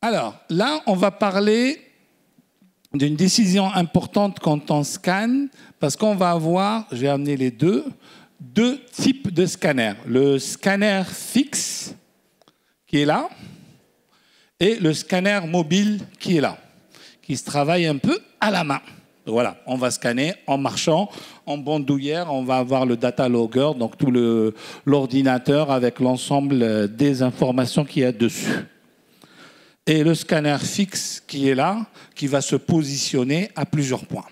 Alors, là, on va parler d'une décision importante quand on scanne, parce qu'on va avoir, je vais amener les deux types de scanners. Le scanner fixe, qui est là, et le scanner mobile, qui est là, qui se travaille un peu à la main. Voilà, on va scanner en marchant, en bandoulière, on va avoir le data logger, donc tout l'ordinateur avec l'ensemble des informations qu'il y a dessus. Et le scanner fixe qui est là, qui va se positionner à plusieurs points.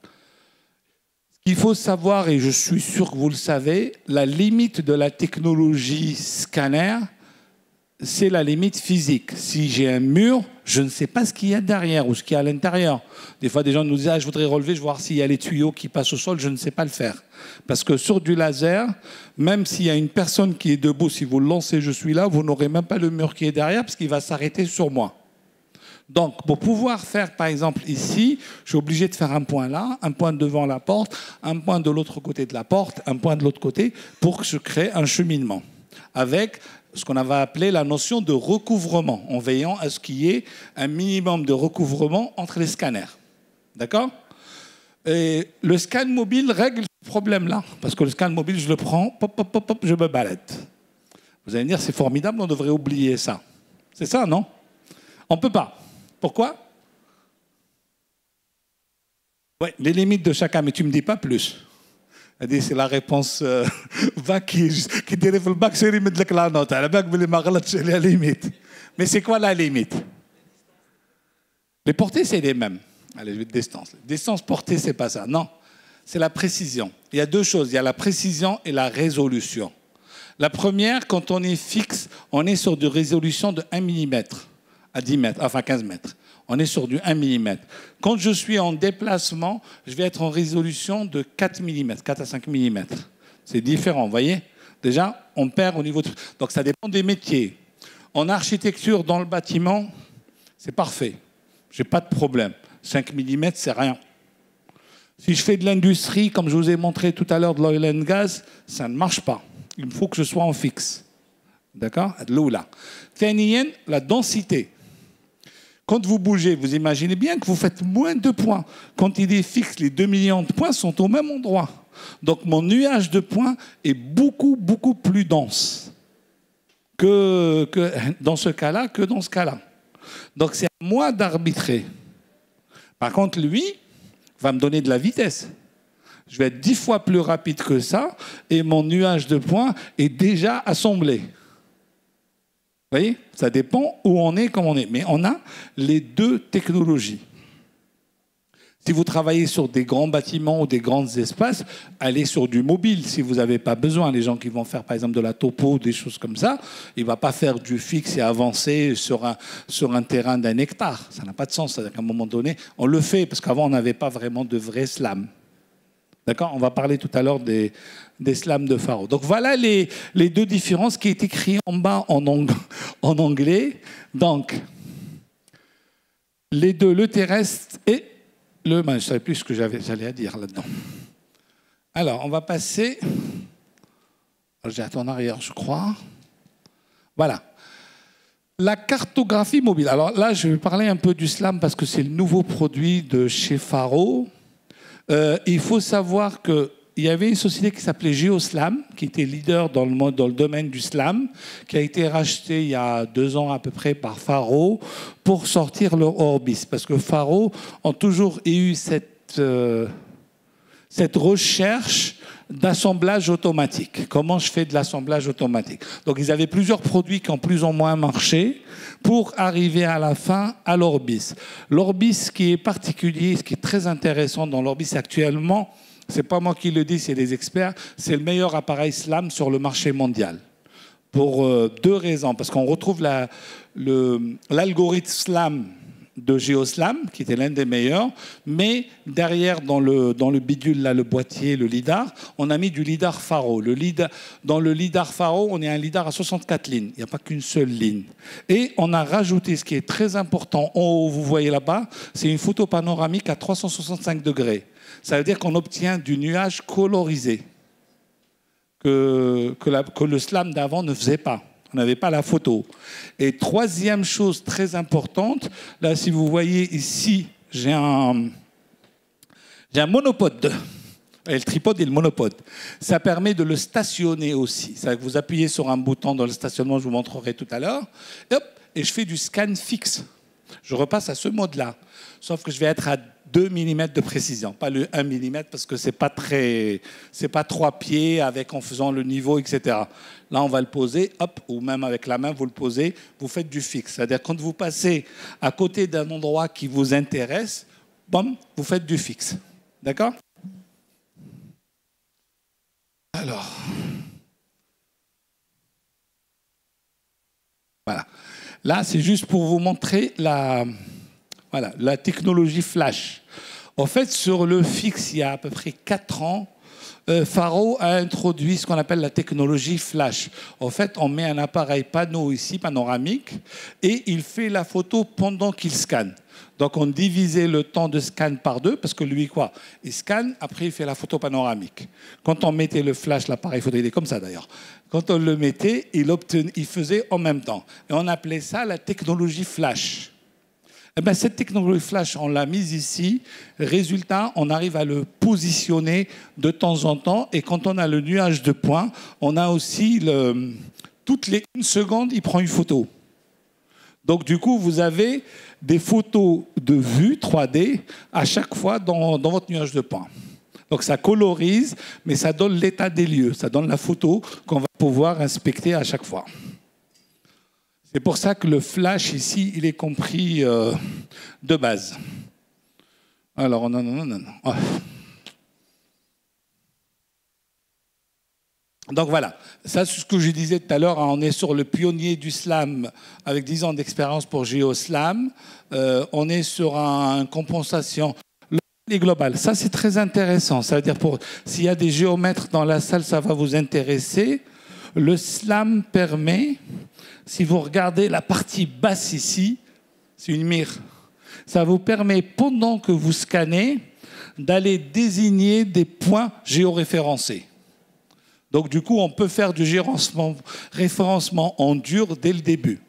Ce qu'il faut savoir, et je suis sûr que vous le savez, la limite de la technologie scanner, c'est la limite physique. Si j'ai un mur, je ne sais pas ce qu'il y a derrière ou ce qu'il y a à l'intérieur. Des fois, des gens nous disent « Ah, je voudrais relever, je veux voir s'il y a les tuyaux qui passent au sol. » Je ne sais pas le faire. Parce que sur du laser, même s'il y a une personne qui est debout, si vous le lancez, je suis là, vous n'aurez même pas le mur qui est derrière parce qu'il va s'arrêter sur moi. Donc, pour pouvoir faire, par exemple, ici, je suis obligé de faire un point là, un point devant la porte, un point de l'autre côté de la porte, un point de l'autre côté, pour que je crée un cheminement. Avec ce qu'on avait appelé la notion de recouvrement, en veillant à ce qu'il y ait un minimum de recouvrement entre les scanners. D'accord? Et le scan mobile règle ce problème-là, parce que le scan mobile, je le prends, pop, pop, pop, pop, je me balade. Vous allez me dire, c'est formidable, on devrait oublier ça. C'est ça, non? On ne peut pas. Pourquoi? Oui, les limites de chacun, mais tu ne me dis pas plus. C'est la réponse va qui dérive le bac, c'est la note. Le bac, c'est la limite. Mais c'est quoi la limite? Les portées, c'est les mêmes. Allez, je vais de distance. Distance, portée, c'est pas ça. Non, c'est la précision. Il y a deux choses. Il y a la précision et la résolution. La première, quand on est fixe, on est sur de résolution de 1 mm à 10 mètres, enfin 15 mètres. On est sur du 1 mm. Quand je suis en déplacement, je vais être en résolution de 4 mm, 4 à 5 mm. C'est différent, vous voyez? Déjà, on perd au niveau de... Donc ça dépend des métiers. En architecture, dans le bâtiment, c'est parfait. Je n'ai pas de problème. 5 mm, c'est rien. Si je fais de l'industrie, comme je vous ai montré tout à l'heure de l'oil and gas, ça ne marche pas. Il me faut que je sois en fixe. D'accord? L'oula. La densité. Quand vous bougez, vous imaginez bien que vous faites moins de points. Quand il est fixe, les 2 millions de points sont au même endroit. Donc mon nuage de points est beaucoup, beaucoup plus dense que dans ce cas-là, que dans ce cas-là. Donc c'est à moi d'arbitrer. Par contre, lui va me donner de la vitesse. Je vais être 10 fois plus rapide que ça et mon nuage de points est déjà assemblé. Vous voyez? Ça dépend où on est, comment on est. Mais on a les deux technologies. Si vous travaillez sur des grands bâtiments ou des grands espaces, allez sur du mobile si vous n'avez pas besoin. Les gens qui vont faire par exemple de la topo, des choses comme ça, il ne va pas faire du fixe et avancer sur un terrain d'1 hectare. Ça n'a pas de sens. C'est-à-dire qu'à un moment donné, on le fait parce qu'avant on n'avait pas vraiment de vrais slams. D'accord? On va parler tout à l'heure des slams de Faro. Donc voilà les deux différences qui est écrit en bas en anglais. Donc, les deux, le terrestre et le... je ne savais plus ce que j'allais à dire là-dedans. Alors, on va passer... J'ai en arrière, je crois. Voilà. La cartographie mobile. Alors là, je vais parler un peu du slam parce que c'est le nouveau produit de chez Faro. Il faut savoir qu'il y avait une société qui s'appelait Geoslam, qui était leader dans le domaine du slam, qui a été rachetée il y a 2 ans à peu près par Faro pour sortir leur Orbis. Parce que Faro ont toujours eu cette recherche d'assemblage automatique. Comment je fais de l'assemblage automatique? Donc ils avaient plusieurs produits qui ont plus ou moins marché pour arriver à la fin à l'Orbis. L'Orbis, ce qui est particulier, ce qui est très intéressant dans l'Orbis actuellement, c'est pas moi qui le dis, c'est les experts, c'est le meilleur appareil SLAM sur le marché mondial. Pour 2 raisons. Parce qu'on retrouve l'algorithme SLAM de Geoslam, qui était l'un des meilleurs, mais derrière, dans le bidule, là, le boîtier, le lidar, on a mis du lidar Faro. Dans le lidar Faro, on est un lidar à 64 lignes. Il n'y a pas qu'une seule ligne. Et on a rajouté, ce qui est très important, en haut, vous voyez là-bas, c'est une photo panoramique à 365 degrés. Ça veut dire qu'on obtient du nuage colorisé, que le SLAM d'avant ne faisait pas. On n'avait pas la photo. Et troisième chose très importante, là, si vous voyez ici, j'ai un monopode. Et le tripode et le monopode. Ça permet de le stationner aussi. Ça, vous appuyez sur un bouton dans le stationnement, je vous montrerai tout à l'heure. Et je fais du scan fixe. Je repasse à ce mode-là. Sauf que je vais être à 2 mm de précision, pas le 1 mm parce que c'est pas 3 pieds avec en faisant le niveau, etc. Là, on va le poser, hop, ou même avec la main, vous le posez, vous faites du fixe. C'est-à-dire quand vous passez à côté d'un endroit qui vous intéresse, bam, vous faites du fixe. D'accord ? Alors, voilà. Là, c'est juste pour vous montrer la technologie flash. En fait, sur le fixe, il y a à peu près 4 ans, Faro a introduit ce qu'on appelle la technologie flash. En fait, on met un appareil panneau ici, panoramique, et il fait la photo pendant qu'il scanne. Donc, on divisait le temps de scan par 2, parce que lui, quoi, il scanne, après il fait la photo panoramique. Quand on mettait le flash, l'appareil photo, il est comme ça d'ailleurs. Quand on le mettait, il faisait en même temps. Et on appelait ça la technologie flash. Eh bien, cette technologie flash, on l'a mise ici. Résultat, on arrive à le positionner de temps en temps. Et quand on a le nuage de points, on a aussi toutes les 1 seconde, il prend une photo. Donc, du coup, vous avez des photos de vue 3D à chaque fois dans votre nuage de points. Donc, ça colorise, mais ça donne l'état des lieux. Ça donne la photo qu'on va pouvoir inspecter à chaque fois. C'est pour ça que le flash ici, il est compris de base. Alors, non. Oh. Donc voilà, ça c'est ce que je disais tout à l'heure, on est sur le pionnier du slam avec 10 ans d'expérience pour GeoSlam. On est sur une compensation locale et globale. Ça c'est très intéressant, ça veut dire s'il y a des géomètres dans la salle, ça va vous intéresser. Le slam permet, si vous regardez la partie basse ici, c'est une mire. Ça vous permet, pendant que vous scannez, d'aller désigner des points géoréférencés. Donc, du coup, on peut faire du référencement en dur dès le début.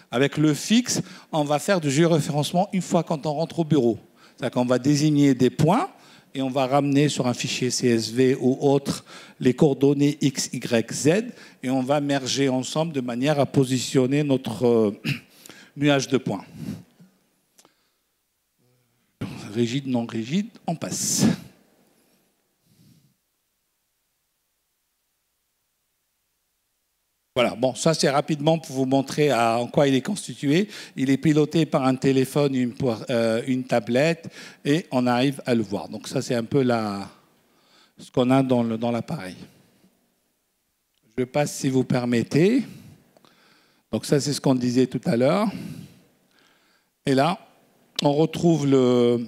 Avec le fixe, on va faire du géoréférencement une fois quand on rentre au bureau. C'est-à-dire qu'on va désigner des points et on va ramener sur un fichier CSV ou autre les coordonnées X, Y, Z et on va merger ensemble de manière à positionner notre nuage de points. Rigide, non rigide, on passe. Voilà, bon, ça c'est rapidement pour vous montrer en quoi il est constitué. Il est piloté par un téléphone, une tablette, et on arrive à le voir. Donc ça c'est un peu ce qu'on a dans l'appareil. Je passe si vous permettez. Donc ça c'est ce qu'on disait tout à l'heure. Et là, on retrouve le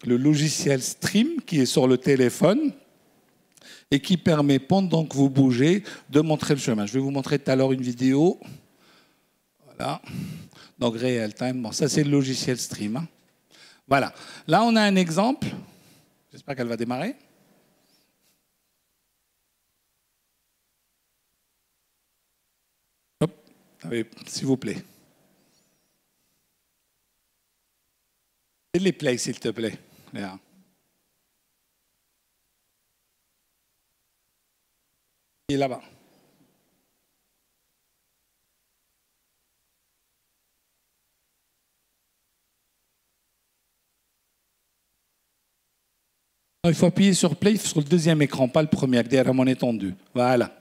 logiciel Stream qui est sur le téléphone et qui permet, pendant que vous bougez, de montrer le chemin. Je vais vous montrer tout à l'heure une vidéo. Voilà. Donc, real time. Bon, ça, c'est le logiciel Stream. Hein. Voilà. Là, on a un exemple. J'espère qu'elle va démarrer. Hop. Allez, s'il vous plaît. Les play, s'il te plaît. Là. Il est là-bas. Il faut appuyer sur Play sur le deuxième écran, pas le premier, avec derrière mon étendu. Voilà.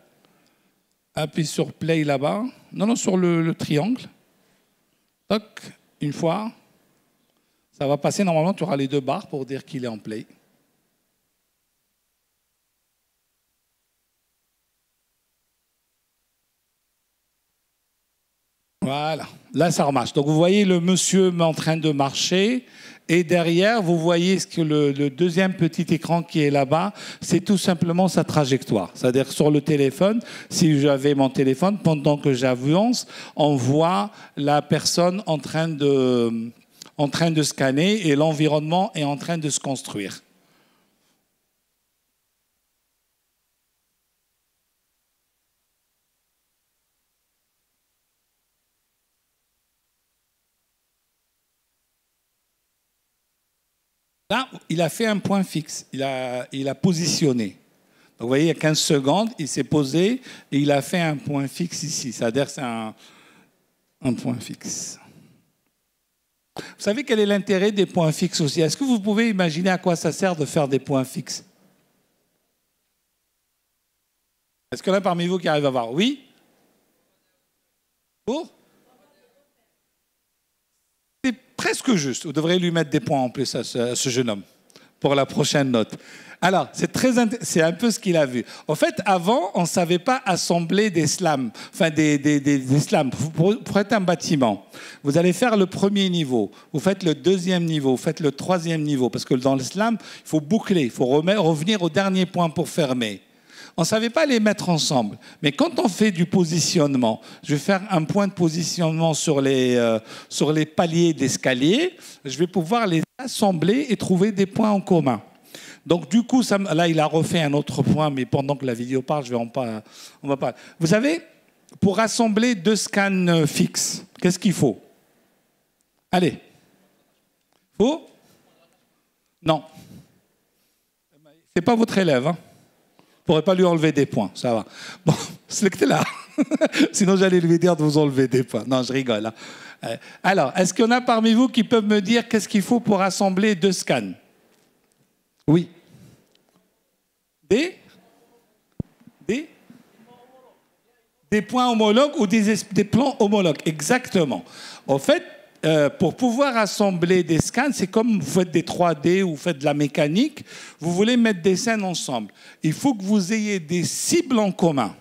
Appuie sur Play là-bas. Non, sur le triangle. Toc, une fois. Ça va passer. Normalement, tu auras les 2 barres pour dire qu'il est en Play. Voilà, là ça remarche. Donc vous voyez le monsieur en train de marcher et derrière vous voyez ce que le deuxième petit écran qui est là-bas, c'est tout simplement sa trajectoire. C'est-à-dire sur le téléphone, si j'avais mon téléphone, pendant que j'avance, on voit la personne en train de scanner et l'environnement est en train de se construire. Là, il a fait un point fixe. Il a positionné. Donc, vous voyez, il y a 15 secondes, il s'est posé et il a fait un point fixe ici. C'est-à-dire que c'est un point fixe. Vous savez quel est l'intérêt des points fixes aussi? Est-ce que vous pouvez imaginer à quoi ça sert de faire des points fixes? Est-ce qu'il y en a parmi vous qui arrivent à voir? Oui? Pour? C'est presque juste. Vous devriez lui mettre des points en plus à ce jeune homme pour la prochaine note. Alors, c'est un peu ce qu'il a vu. En fait, avant, on ne savait pas assembler des slams, enfin des slams. Pour être un bâtiment, vous allez faire le premier niveau, vous faites le deuxième niveau, vous faites le troisième niveau, parce que dans le slam, il faut boucler, il faut revenir au dernier point pour fermer. On ne savait pas les mettre ensemble. Mais quand on fait du positionnement, je vais faire un point de positionnement sur les paliers d'escalier, je vais pouvoir les assembler et trouver des points en commun. Donc du coup, là, il a refait un autre point, mais pendant que la vidéo parle, on va pas. Vous savez, pour assembler 2 scans fixes, qu'est-ce qu'il faut? Allez. Faut? Non. C'est pas votre élève, hein? Vous ne pourrez pas lui enlever des points, ça va. Bon, c'est là. Sinon, j'allais lui dire de vous enlever des points. Non, je rigole. Hein. Alors, est-ce qu'il y en a parmi vous qui peuvent me dire qu'est-ce qu'il faut pour assembler 2 scans? Oui. Des points homologues ou des plans homologues, exactement. En fait, pour pouvoir assembler des scans, c'est comme vous faites des 3D ou vous faites de la mécanique, vous voulez mettre des scènes ensemble. Il faut que vous ayez des cibles en commun.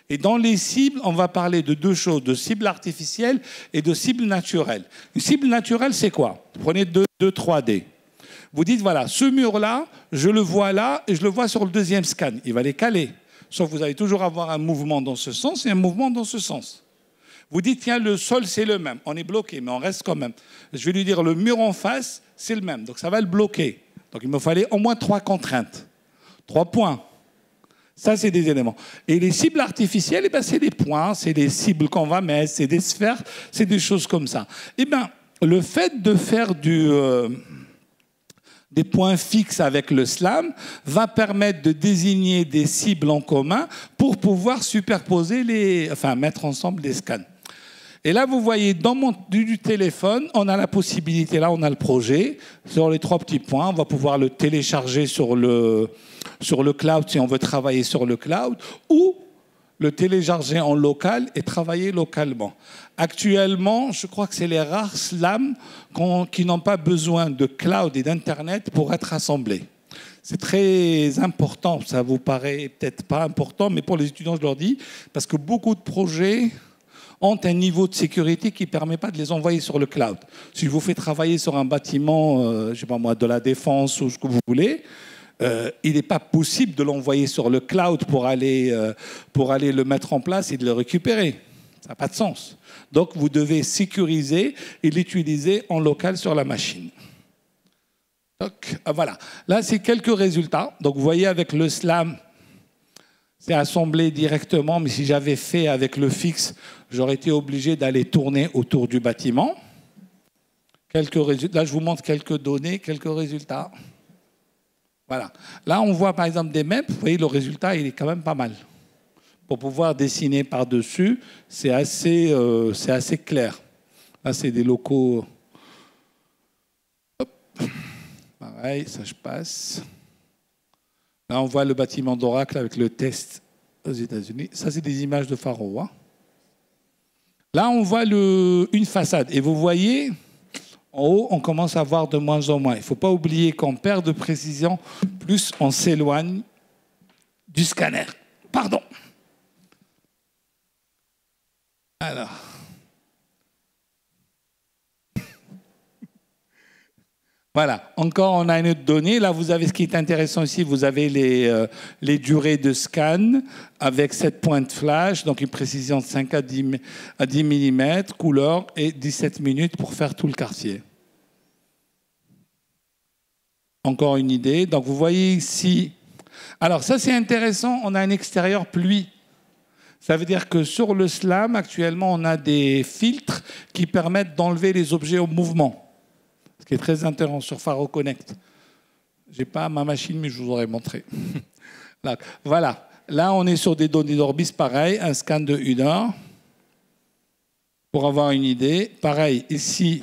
Et dans les cibles, on va parler de 2 choses, de cibles artificielles et de cibles naturelles. Une cible naturelle, c'est quoi? Vous prenez 2 3D. Vous dites, voilà, ce mur-là, je le vois là et je le vois sur le deuxième scan. Il va les caler. Sauf que vous allez toujours avoir un mouvement dans ce sens et un mouvement dans ce sens. Vous dites, tiens, le sol, c'est le même. On est bloqué, mais on reste quand même. Je vais lui dire, le mur en face, c'est le même. Donc, ça va le bloquer. Donc, il me fallait au moins 3 contraintes. 3 points. Ça, c'est des éléments. Et les cibles artificielles, eh ben, c'est des points, c'est des cibles qu'on va mettre, c'est des sphères, c'est des choses comme ça. Eh bien, le fait de faire des points fixes avec le slam va permettre de désigner des cibles en commun pour pouvoir superposer mettre ensemble des scans. Et là, vous voyez, du téléphone, on a la possibilité, là, on a le projet, sur les 3 petits points, on va pouvoir le télécharger sur le cloud si on veut travailler sur le cloud, ou le télécharger en local et travailler localement. Actuellement, je crois que c'est les rares slams qui n'ont pas besoin de cloud et d'Internet pour être assemblés. C'est très important, ça vous paraît peut-être pas important, mais pour les étudiants, je leur dis, parce que beaucoup de projets ont un niveau de sécurité qui ne permet pas de les envoyer sur le cloud. Si je vous fais travailler sur un bâtiment, je ne sais pas moi, de la défense ou ce que vous voulez, il n'est pas possible de l'envoyer sur le cloud pour aller le mettre en place et de le récupérer. Ça n'a pas de sens. Donc, vous devez sécuriser et l'utiliser en local sur la machine. Donc, voilà. Là, c'est quelques résultats. Donc, vous voyez, avec le slam, c'est assemblé directement, mais si j'avais fait avec le fixe, j'aurais été obligé d'aller tourner autour du bâtiment. Quelques résultats. Là, je vous montre quelques données, quelques résultats. Voilà. Là, on voit par exemple des maps. Vous voyez, le résultat, il est quand même pas mal. Pour pouvoir dessiner par-dessus, c'est assez clair. Là, c'est des locaux. Hop. Pareil, ça je passe. Là, on voit le bâtiment d'Oracle avec le test aux États-Unis. Ça, c'est des images de Faro. Hein. Là, on voit une façade. Et vous voyez, en haut, on commence à voir de moins en moins. Il ne faut pas oublier qu'on perd de précision, plus on s'éloigne du scanner. Pardon. Alors. Voilà, encore on a une autre donnée. Là, vous avez ce qui est intéressant ici, vous avez les durées de scan avec 7 points de flash, donc une précision de 5 à 10 mm, couleur et 17 minutes pour faire tout le quartier. Encore une idée. Donc vous voyez ici. Alors ça c'est intéressant, on a un extérieur pluie. Ça veut dire que sur le slam, actuellement, on a des filtres qui permettent d'enlever les objets au mouvement. Ce qui est très intéressant sur Faro Connect. J'ai pas ma machine, mais je vous aurais montré. Là, voilà. Là, on est sur des données d'Orbis, pareil, un scan de 1 heure. Pour avoir une idée, pareil, ici,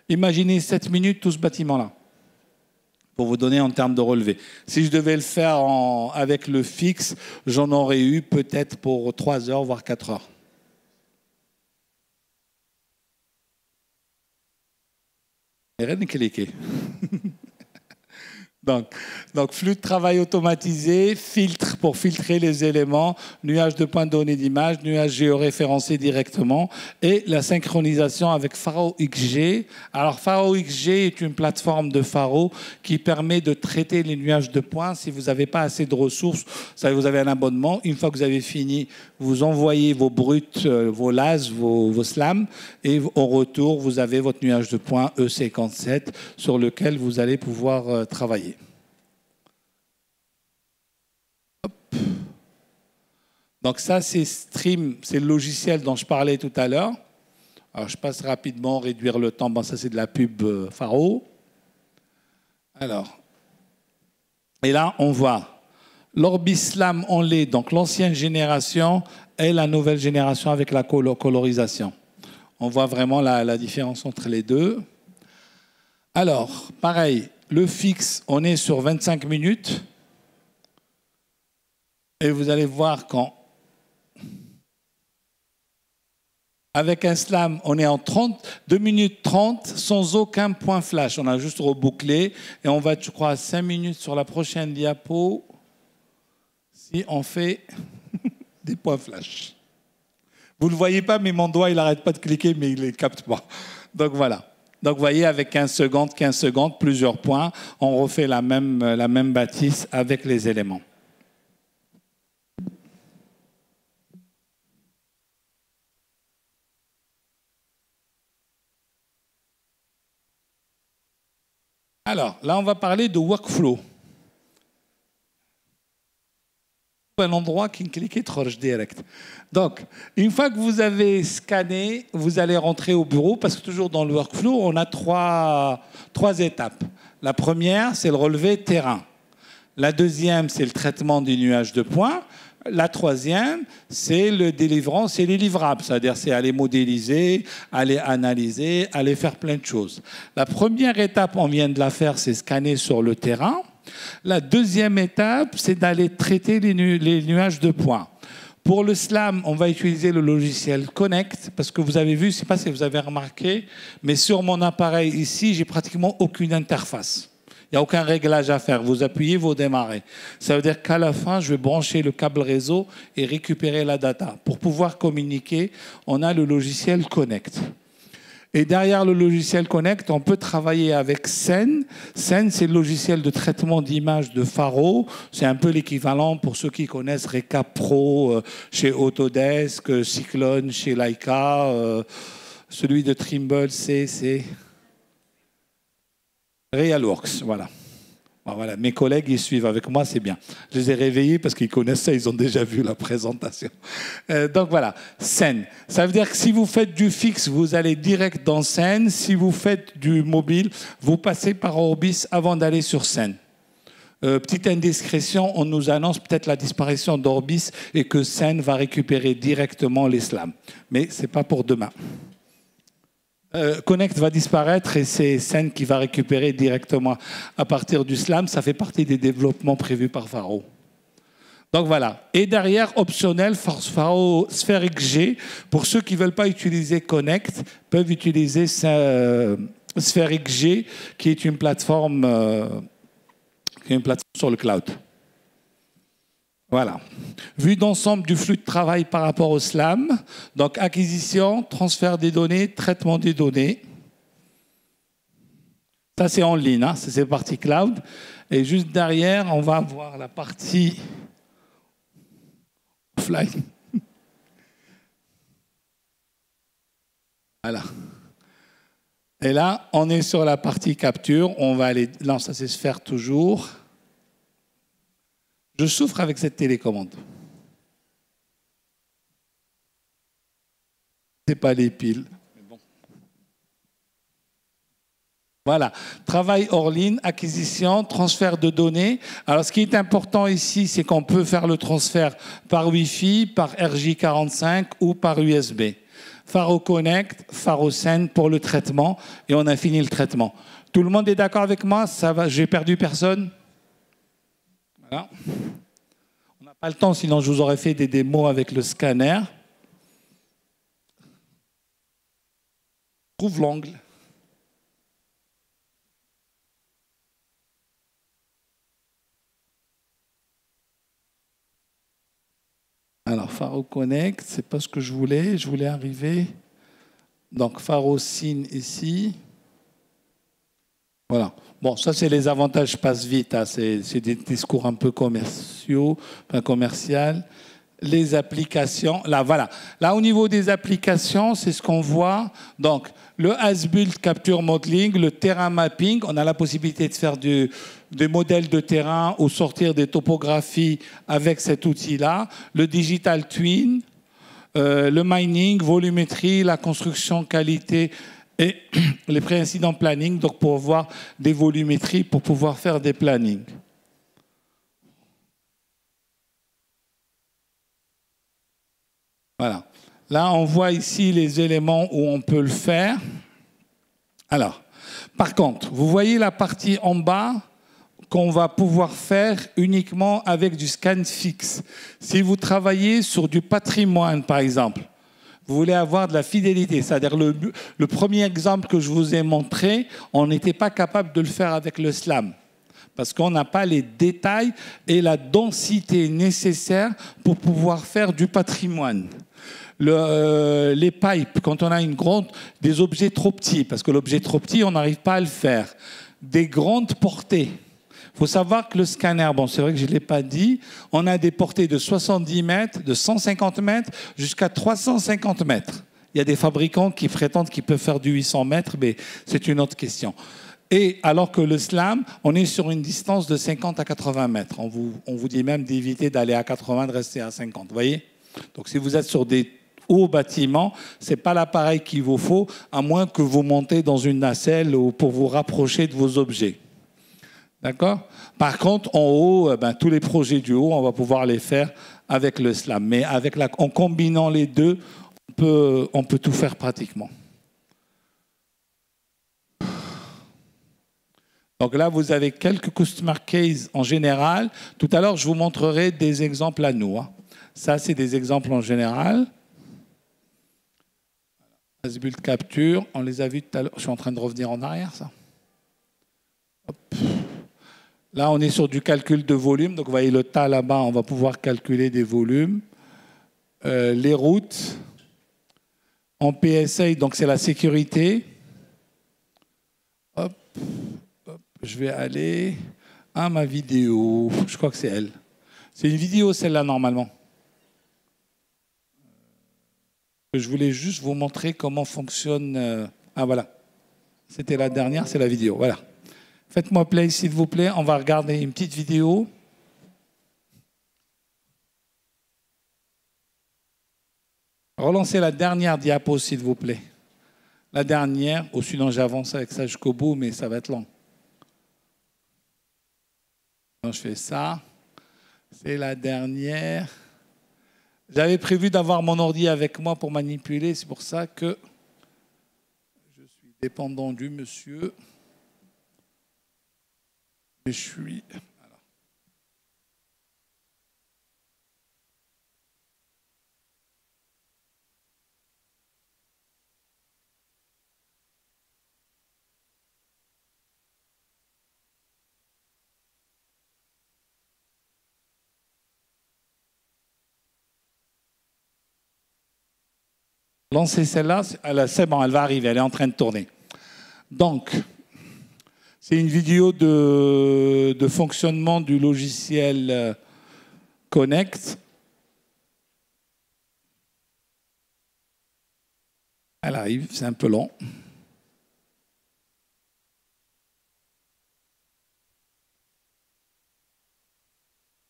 imaginez 7 minutes tout ce bâtiment-là. Pour vous donner en termes de relevé. Si je devais le faire avec le fixe, j'en aurais eu peut-être pour 3 heures, voire 4 heures. Et rien de cliquer. Donc, flux de travail automatisé, filtre pour filtrer les éléments, nuage de points de données d'image, nuage géoréférencé directement et la synchronisation avec Faro XG. Alors, Faro XG est une plateforme de Faro qui permet de traiter les nuages de points. Si vous n'avez pas assez de ressources, vous avez un abonnement. Une fois que vous avez fini, vous envoyez vos bruts, vos LAS, vos slams et au retour, vous avez votre nuage de points E57 sur lequel vous allez pouvoir travailler. Donc ça, c'est Stream, c'est le logiciel dont je parlais tout à l'heure. Alors je passe rapidement, réduire le temps. Bon, ça c'est de la pub Faro. Alors, et là, on voit l'Orbis Slam en LED, donc l'ancienne génération et la nouvelle génération avec la colorisation. On voit vraiment la différence entre les deux. Alors, pareil, le fixe, on est sur 25 minutes. Et vous allez voir quand, avec un slam, on est en 2 minutes 30 sans aucun point flash. On a juste rebouclé et on va, je crois, à 5 minutes sur la prochaine diapo si on fait des points flash. Vous ne le voyez pas, mais mon doigt, il n'arrête pas de cliquer, mais il ne les capte pas. Donc voilà. Donc vous voyez, avec 15 secondes, plusieurs points, on refait la même bâtisse avec les éléments. Alors, là, on va parler de workflow. Un endroit qui clique trop direct. Donc, une fois que vous avez scanné, vous allez rentrer au bureau parce que toujours dans le workflow, on a trois étapes. La première, c'est le relevé terrain. La deuxième, c'est le traitement des nuages de points. La troisième, c'est le délivrance, c'est les livrables, c'est-à-dire c'est aller modéliser, aller analyser, aller faire plein de choses. La première étape, on vient de la faire, c'est scanner sur le terrain. La deuxième étape, c'est d'aller traiter les nuages de points. Pour le SLAM, on va utiliser le logiciel Connect, parce que vous avez vu, je ne sais pas si vous avez remarqué, mais sur mon appareil ici, j'ai pratiquement aucune interface. Il n'y a aucun réglage à faire. Vous appuyez, vous démarrez. Ça veut dire qu'à la fin, je vais brancher le câble réseau et récupérer la data. Pour pouvoir communiquer, on a le logiciel Connect. Et derrière le logiciel Connect, on peut travailler avec Scène. Scène, c'est le logiciel de traitement d'image de Faro. C'est un peu l'équivalent, pour ceux qui connaissent, Recap Pro chez Autodesk, Cyclone chez Leica. Celui de Trimble, c'est Realworks, voilà. Bon, voilà. Mes collègues, ils suivent avec moi, c'est bien. Je les ai réveillés parce qu'ils connaissent ça, ils ont déjà vu la présentation. Donc voilà, Scène. Ça veut dire que si vous faites du fixe, vous allez direct dans Scène. Si vous faites du mobile, vous passez par Orbis avant d'aller sur Scène. Petite indiscrétion, on nous annonce peut-être la disparition d'Orbis et que Scène va récupérer directement les slams. Mais ce n'est pas pour demain. Connect va disparaître et c'est Scène qui va récupérer directement à partir du SLAM. Ça fait partie des développements prévus par Faro. Donc voilà. Et derrière, optionnel, Faro Sphere XG. Pour ceux qui ne veulent pas utiliser Connect, peuvent utiliser Sphere XG, qui est une plateforme sur le cloud. Voilà. Vue d'ensemble du flux de travail par rapport au SLAM. Donc, acquisition, transfert des données, traitement des données. Ça, c'est en ligne, hein. C'est la partie cloud. Et juste derrière, on va avoir la partie offline. Voilà. Et là, on est sur la partie capture. On va aller... Non, ça, c'est se faire toujours. Je souffre avec cette télécommande. C'est pas les piles. Mais bon. Voilà, travail hors ligne, acquisition, transfert de données. Alors, ce qui est important ici, c'est qu'on peut faire le transfert par Wi-Fi, par RJ45 ou par USB. Faro Connect, Faro Send pour le traitement, et on a fini le traitement. Tout le monde est d'accord avec moi? Ça va, j'ai perdu personne? Voilà. On n'a pas le temps, sinon je vous aurais fait des démos avec le scanner. Trouve l'angle. Alors, Faro Connect, c'est pas ce que je voulais arriver. Donc, Faro Sign ici. Voilà. Bon, ça, c'est les avantages, je passe vite. Hein. C'est des discours un peu commerciaux, enfin commercial. Les applications, là, voilà. Là, au niveau des applications, c'est ce qu'on voit. Donc, le as-built capture modeling, le terrain mapping, on a la possibilité de faire des modèles de terrain ou sortir des topographies avec cet outil-là. Le digital twin, le mining, volumétrie, la construction qualité et les pré-incidents planning, donc pour voir des volumétries, pour pouvoir faire des plannings. Voilà. Là, on voit ici les éléments où on peut le faire. Alors, par contre, vous voyez la partie en bas qu'on va pouvoir faire uniquement avec du scan fixe. Si vous travaillez sur du patrimoine, par exemple, vous voulez avoir de la fidélité, c'est-à-dire le premier exemple que je vous ai montré, on n'était pas capable de le faire avec le SLAM parce qu'on n'a pas les détails et la densité nécessaire pour pouvoir faire du patrimoine. Les pipes, quand on a des objets trop petits, parce que l'objet trop petit, on n'arrive pas à le faire. Des grandes portées. Il faut savoir que le scanner, bon, c'est vrai que je ne l'ai pas dit, on a des portées de 70 mètres, de 150 mètres, jusqu'à 350 mètres. Il y a des fabricants qui prétendent qu'ils peuvent faire du 800 mètres, mais c'est une autre question. Et alors que le SLAM, on est sur une distance de 50 à 80 mètres. On vous dit même d'éviter d'aller à 80, de rester à 50. Vous voyez? Donc si vous êtes sur des hauts bâtiments, ce n'est pas l'appareil qu'il vous faut, à moins que vous montez dans une nacelle ou pour vous rapprocher de vos objets. D'accord? Par contre, en haut, tous les projets du haut, on va pouvoir les faire avec le SLAM. Mais en combinant les deux, on peut tout faire pratiquement. Donc là, vous avez quelques customer cases en général. Tout à l'heure, je vous montrerai des exemples à nous. Hein. Ça, c'est des exemples en général. As-built capture, on les a vus tout à l'heure. Je suis en train de revenir en arrière, ça. Hop. Là, on est sur du calcul de volume. Donc, vous voyez le tas là-bas, on va pouvoir calculer des volumes. Les routes. En PSA, donc c'est la sécurité. Hop. Je vais aller à ma vidéo. Je crois que c'est elle. C'est une vidéo, celle-là, normalement. Je voulais juste vous montrer comment fonctionne... Ah, voilà. C'était la dernière, c'est la vidéo. Voilà. Faites-moi play, s'il vous plaît. On va regarder une petite vidéo. Relancez la dernière diapo, s'il vous plaît. La dernière, ou sinon j'avance avec ça jusqu'au bout, mais ça va être long. Donc, je fais ça. C'est la dernière. J'avais prévu d'avoir mon ordi avec moi pour manipuler. C'est pour ça que je suis dépendant du monsieur. Et je suis... Voilà. Lancez celle-là, c'est bon, elle va arriver, elle est en train de tourner. Donc, c'est une vidéo de fonctionnement du logiciel Connect. Elle arrive, c'est un peu long.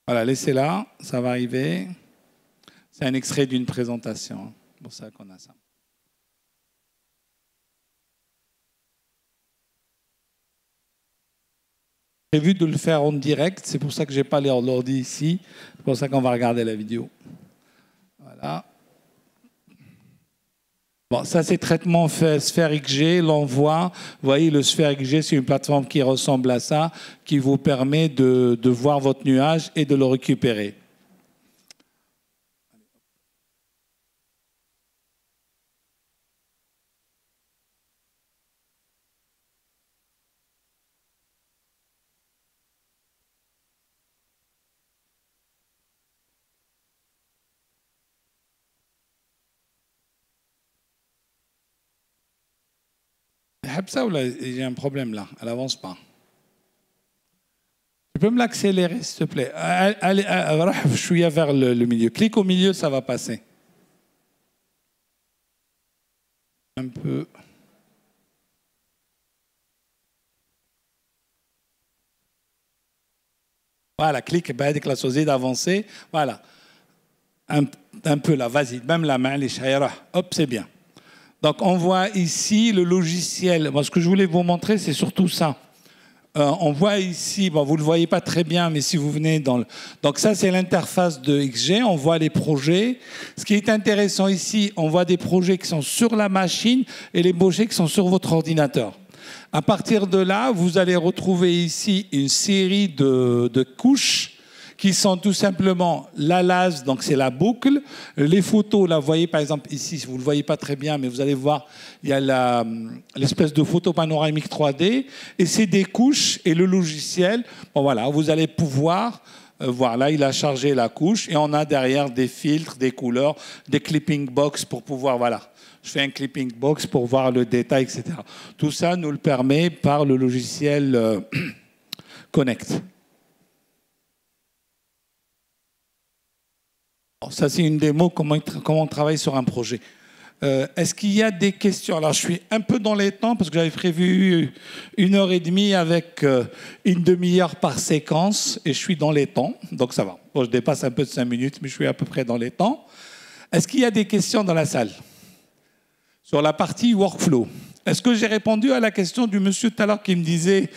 Voilà, laissez-la, ça va arriver. C'est un extrait d'une présentation. C'est pour ça qu'on a ça. prévu de le faire en direct, c'est pour ça que je n'ai pas l'ordi ici. C'est pour ça qu'on va regarder la vidéo. Voilà. Bon, ça c'est traitement Sphere XG, l'envoi. Vous voyez, le Sphere XG, c'est une plateforme qui ressemble à ça, qui vous permet de voir votre nuage et de le récupérer. Ça ou là, j'ai un problème là, elle avance pas. Tu peux me l'accélérer s'il te plaît? Allez, je suis vers le milieu. Clique au milieu, ça va passer. Un peu. Voilà, clique, avec la société d'avancer. Voilà. Un peu là, vas-y, même la main, les chahira. Hop, c'est bien. Donc, on voit ici le logiciel. Moi, ce que je voulais vous montrer, c'est surtout ça. On voit ici, bon, vous ne le voyez pas très bien, mais si vous venez dans le... Donc, ça, c'est l'interface de XG. On voit les projets. Ce qui est intéressant ici, on voit des projets qui sont sur la machine et les projets qui sont sur votre ordinateur. À partir de là, vous allez retrouver ici une série de couches qui sont tout simplement la LAS, donc c'est la boucle. Les photos, là, vous voyez par exemple ici, vous ne le voyez pas très bien, mais vous allez voir, il y a l'espèce de photo panoramique 3D, et c'est des couches et le logiciel. Bon voilà, vous allez pouvoir voir, là, il a chargé la couche, et on a derrière des filtres, des couleurs, des clipping box pour pouvoir, voilà. Je fais un clipping box pour voir le détail, etc. Tout ça nous le permet par le logiciel Connect. Ça, c'est une démo, comment on travaille sur un projet. Est-ce qu'il y a des questions? Alors, je suis un peu dans les temps parce que j'avais prévu 1h30 avec une demi-heure par séquence et je suis dans les temps, donc ça va. Bon, je dépasse un peu de 5 minutes, mais je suis à peu près dans les temps. Est-ce qu'il y a des questions dans la salle? Sur la partie workflow. Est-ce que j'ai répondu à la question du monsieur tout à l'heure qui me disait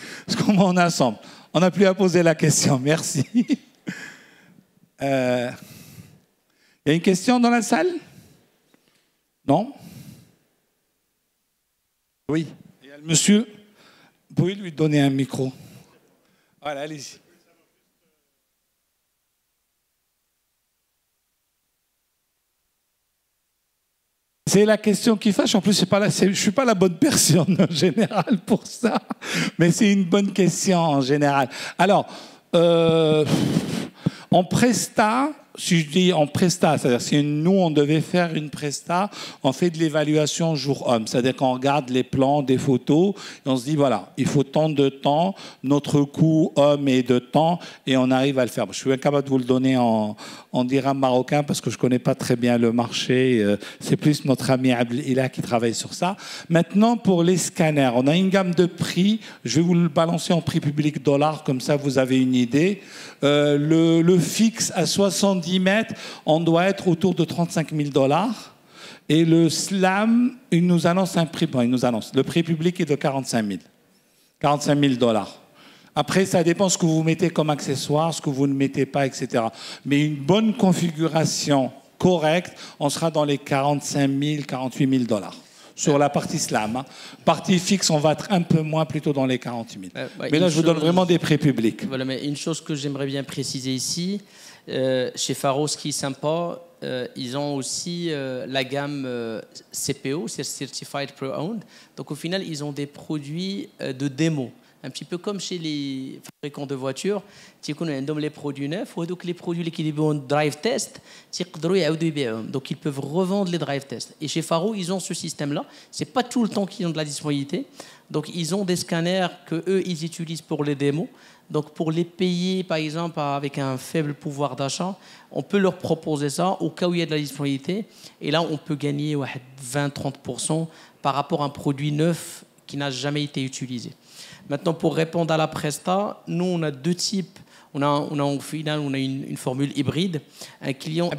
comment on assemble? On n'a plus à poser la question, merci. Il y a une question dans la salle? Non? Oui. Il y a le monsieur. Vous pouvez lui donner un micro. Voilà, allez-y. C'est la question qui fâche. En plus, je ne suis pas la bonne personne en général pour ça. Mais c'est une bonne question en général. Alors, en Presta, si je dis en Presta, c'est-à-dire si nous, on devait faire une Presta, on fait de l'évaluation jour-homme. C'est-à-dire qu'on regarde les plans, des photos, et on se dit, voilà, il faut tant de temps, notre coût homme est de temps, et on arrive à le faire. Je suis incapable de vous le donner en dirham marocain parce que je ne connais pas très bien le marché. C'est plus notre ami Abdelila qui travaille sur ça. Maintenant, pour les scanners, on a une gamme de prix. Je vais vous le balancer en prix public dollar, comme ça vous avez une idée. Le fixe à 70 mètres, on doit être autour de 35 000 $. Et le slam, il nous annonce un prix. Bon, il nous annonce. Le prix public est de 45 000 $. Après, ça dépend ce que vous mettez comme accessoire, ce que vous ne mettez pas, etc. Mais une bonne configuration correcte, on sera dans les 45 000, 48 000 $. Sur la partie slam. Hein. Partie fixe, on va être un peu moins, plutôt dans les 40 000. Mais là, je vous donne vraiment des prix publics. Voilà, mais une chose que j'aimerais bien préciser ici, chez Pharos, ce qui est sympa, ils ont aussi la gamme CPO, c'est Certified Pre-Owned. Donc au final, ils ont des produits de démo. Un petit peu comme chez les fabricants de voitures, ils ont les produits neufs, ou donc les produits qui ont drive test, donc ils peuvent revendre les drive tests. Et chez Faro, ils ont ce système-là. C'est pas tout le temps qu'ils ont de la disponibilité. Donc ils ont des scanners que eux ils utilisent pour les démos. Donc pour les payer, par exemple, avec un faible pouvoir d'achat, on peut leur proposer ça au cas où il y a de la disponibilité. Et là, on peut gagner 20-30% par rapport à un produit neuf qui n'a jamais été utilisé. Maintenant, pour répondre à la Presta, nous, on a deux types. Au final, on a une formule hybride. Un client...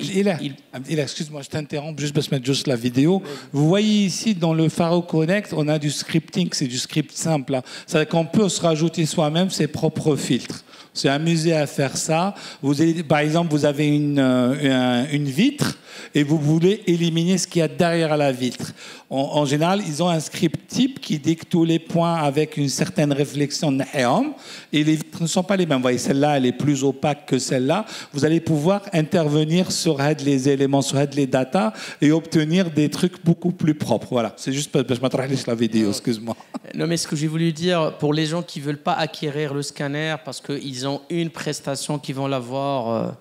Excuse-moi, je t'interromps juste pour se mettre juste la vidéo. Vous voyez ici, dans le Faro Connect, on a du scripting, c'est du script simple. C'est-à-dire qu'on peut se rajouter soi-même ses propres filtres. On s'est amusé à faire ça. Par exemple, vous avez une vitre et vous voulez éliminer ce qu'il y a derrière la vitre. En général, ils ont un script type qui dit que tous les points avec une certaine réflexion et les vitres ne sont pas les mêmes. Vous voyez, celle-là, elle est plus opaque que celle-là. Vous allez pouvoir intervenir sur les éléments, sur les data et obtenir des trucs beaucoup plus propres. Voilà, c'est juste parce que je m'attrache la vidéo, excuse-moi. Non, mais ce que j'ai voulu dire, pour les gens qui ne veulent pas acquérir le scanner parce qu'ils ont une prestation qu'ils vont l'avoir,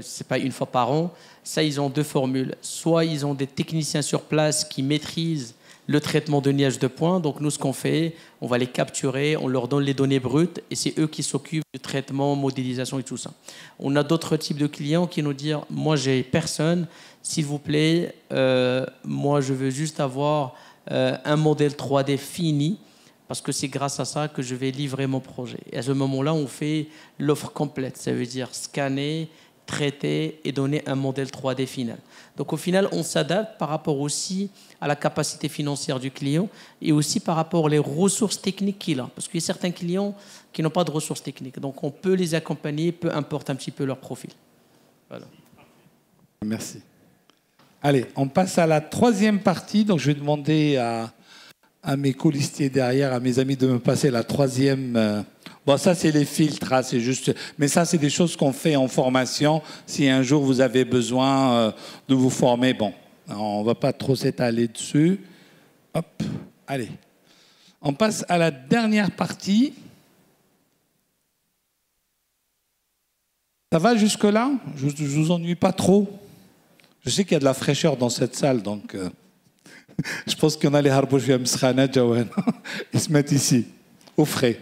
c'est pas une fois par an, ça, ils ont deux formules. Soit ils ont des techniciens sur place qui maîtrisent le traitement de nuages de points. Donc nous, ce qu'on fait, on va les capturer, on leur donne les données brutes et c'est eux qui s'occupent du traitement, modélisation et tout ça. On a d'autres types de clients qui nous disent « Moi, j'ai personne, s'il vous plaît, moi, je veux juste avoir un modèle 3D fini parce que c'est grâce à ça que je vais livrer mon projet. » Et à ce moment-là, on fait l'offre complète. Ça veut dire scanner, traiter et donner un modèle 3D final. Donc au final, on s'adapte par rapport aussi à la capacité financière du client et aussi par rapport aux ressources techniques qu'il a. Parce qu'il y a certains clients qui n'ont pas de ressources techniques. Donc on peut les accompagner, peu importe un petit peu leur profil. Voilà. Merci. Allez, on passe à la troisième partie. Donc je vais demander à mes colistiers derrière, à mes amis de me passer la troisième... Bon, ça, c'est les filtres, hein, c'est juste... Mais ça, c'est des choses qu'on fait en formation. Si un jour, vous avez besoin de vous former, bon, on ne va pas trop s'étaler dessus. Hop, allez. On passe à la dernière partie. Ça va jusque-là? Je ne vous ennuie pas trop? Je sais qu'il y a de la fraîcheur dans cette salle, donc... je pense qu'il y en a les harbouches, ils se mettent ici, au frais.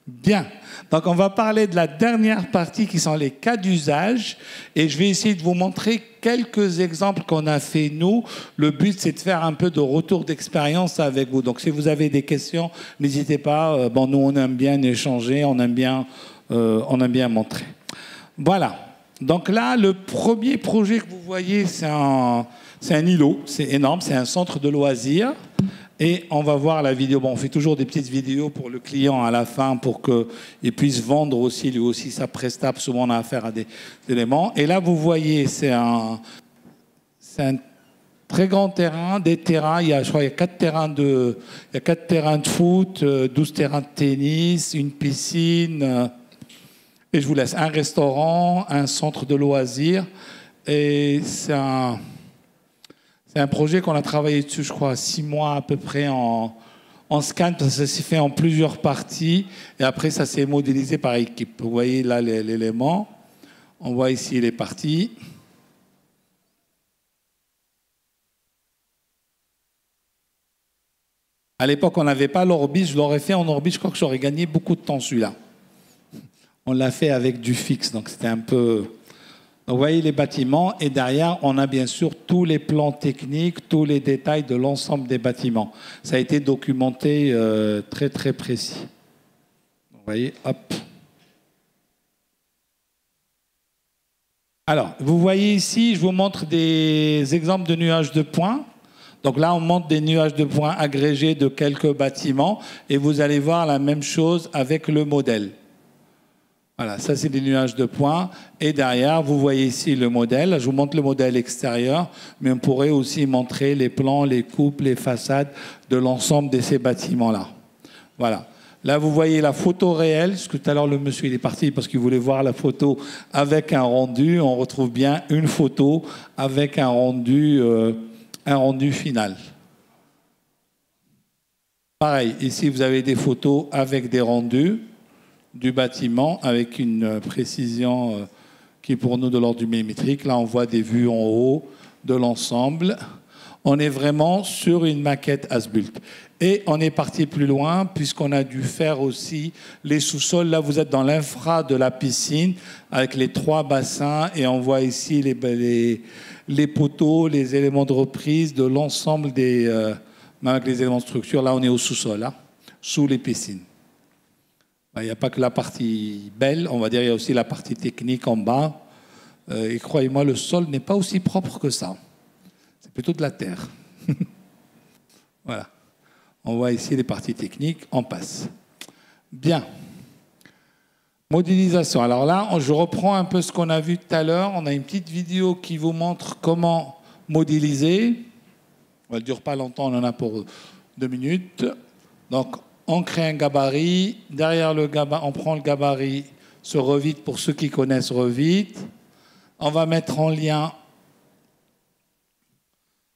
Bien. Donc, on va parler de la dernière partie qui sont les cas d'usage. Et je vais essayer de vous montrer quelques exemples qu'on a fait, nous. Le but, c'est de faire un peu de retour d'expérience avec vous. Donc, si vous avez des questions, n'hésitez pas. Bon, nous, on aime bien échanger, on aime bien montrer. Voilà. Donc là, le premier projet que vous voyez, c'est un îlot. C'est énorme, c'est un centre de loisirs. Et on va voir la vidéo. Bon, on fait toujours des petites vidéos pour le client à la fin pour qu'il puisse vendre aussi, lui aussi, sa presta. Souvent, on a affaire à des éléments. Et là, vous voyez, c'est un très grand terrain, des terrains. Je crois qu'il y a 4 terrains de foot, 12 terrains de tennis, une piscine. Et je vous laisse un restaurant, un centre de loisirs. Et c'est un projet qu'on a travaillé dessus, je crois, 6 mois à peu près en scan, parce que ça s'est fait en plusieurs parties. Et après, ça s'est modélisé par équipe. Vous voyez là l'élément. On voit ici les parties. À l'époque, on n'avait pas l'Orbis. Je l'aurais fait en Orbis. Je crois que j'aurais gagné beaucoup de temps, celui-là. On l'a fait avec du fixe, donc c'était un peu... Donc, vous voyez les bâtiments et derrière, on a bien sûr tous les plans techniques, tous les détails de l'ensemble des bâtiments. Ça a été documenté très, très précis. Vous voyez, hop. Alors, vous voyez ici, je vous montre des exemples de nuages de points. Donc là, on montre des nuages de points agrégés de quelques bâtiments et vous allez voir la même chose avec le modèle. Voilà, ça c'est des nuages de points. Et derrière, vous voyez ici le modèle. Je vous montre le modèle extérieur, mais on pourrait aussi montrer les plans, les coupes, les façades de l'ensemble de ces bâtiments-là. Voilà. Là, vous voyez la photo réelle. Parce que tout à l'heure, le monsieur il est parti parce qu'il voulait voir la photo avec un rendu. On retrouve bien une photo avec un rendu final. Pareil, ici, vous avez des photos avec des rendus du bâtiment avec une précision qui est pour nous de l'ordre du millimétrique. Là, on voit des vues en haut de l'ensemble. On est vraiment sur une maquette as-built. Et on est parti plus loin puisqu'on a dû faire aussi les sous-sols. Là, vous êtes dans l'infra de la piscine avec les 3 bassins et on voit ici les poteaux, les éléments de reprise de l'ensemble avec les éléments de structure. Là, on est au sous-sol, sous les piscines. Il n'y a pas que la partie belle, on va dire, il y a aussi la partie technique en bas. Et croyez-moi, le sol n'est pas aussi propre que ça. C'est plutôt de la terre. Voilà. On voit ici les parties techniques, on passe. Bien. Modélisation. Alors là, je reprends un peu ce qu'on a vu tout à l'heure. On a une petite vidéo qui vous montre comment modéliser. Elle ne dure pas longtemps, on en a pour 2 minutes. Donc, on crée un gabarit. Derrière le gabarit, on prend le gabarit sur Revit pour ceux qui connaissent Revit. On va mettre en lien.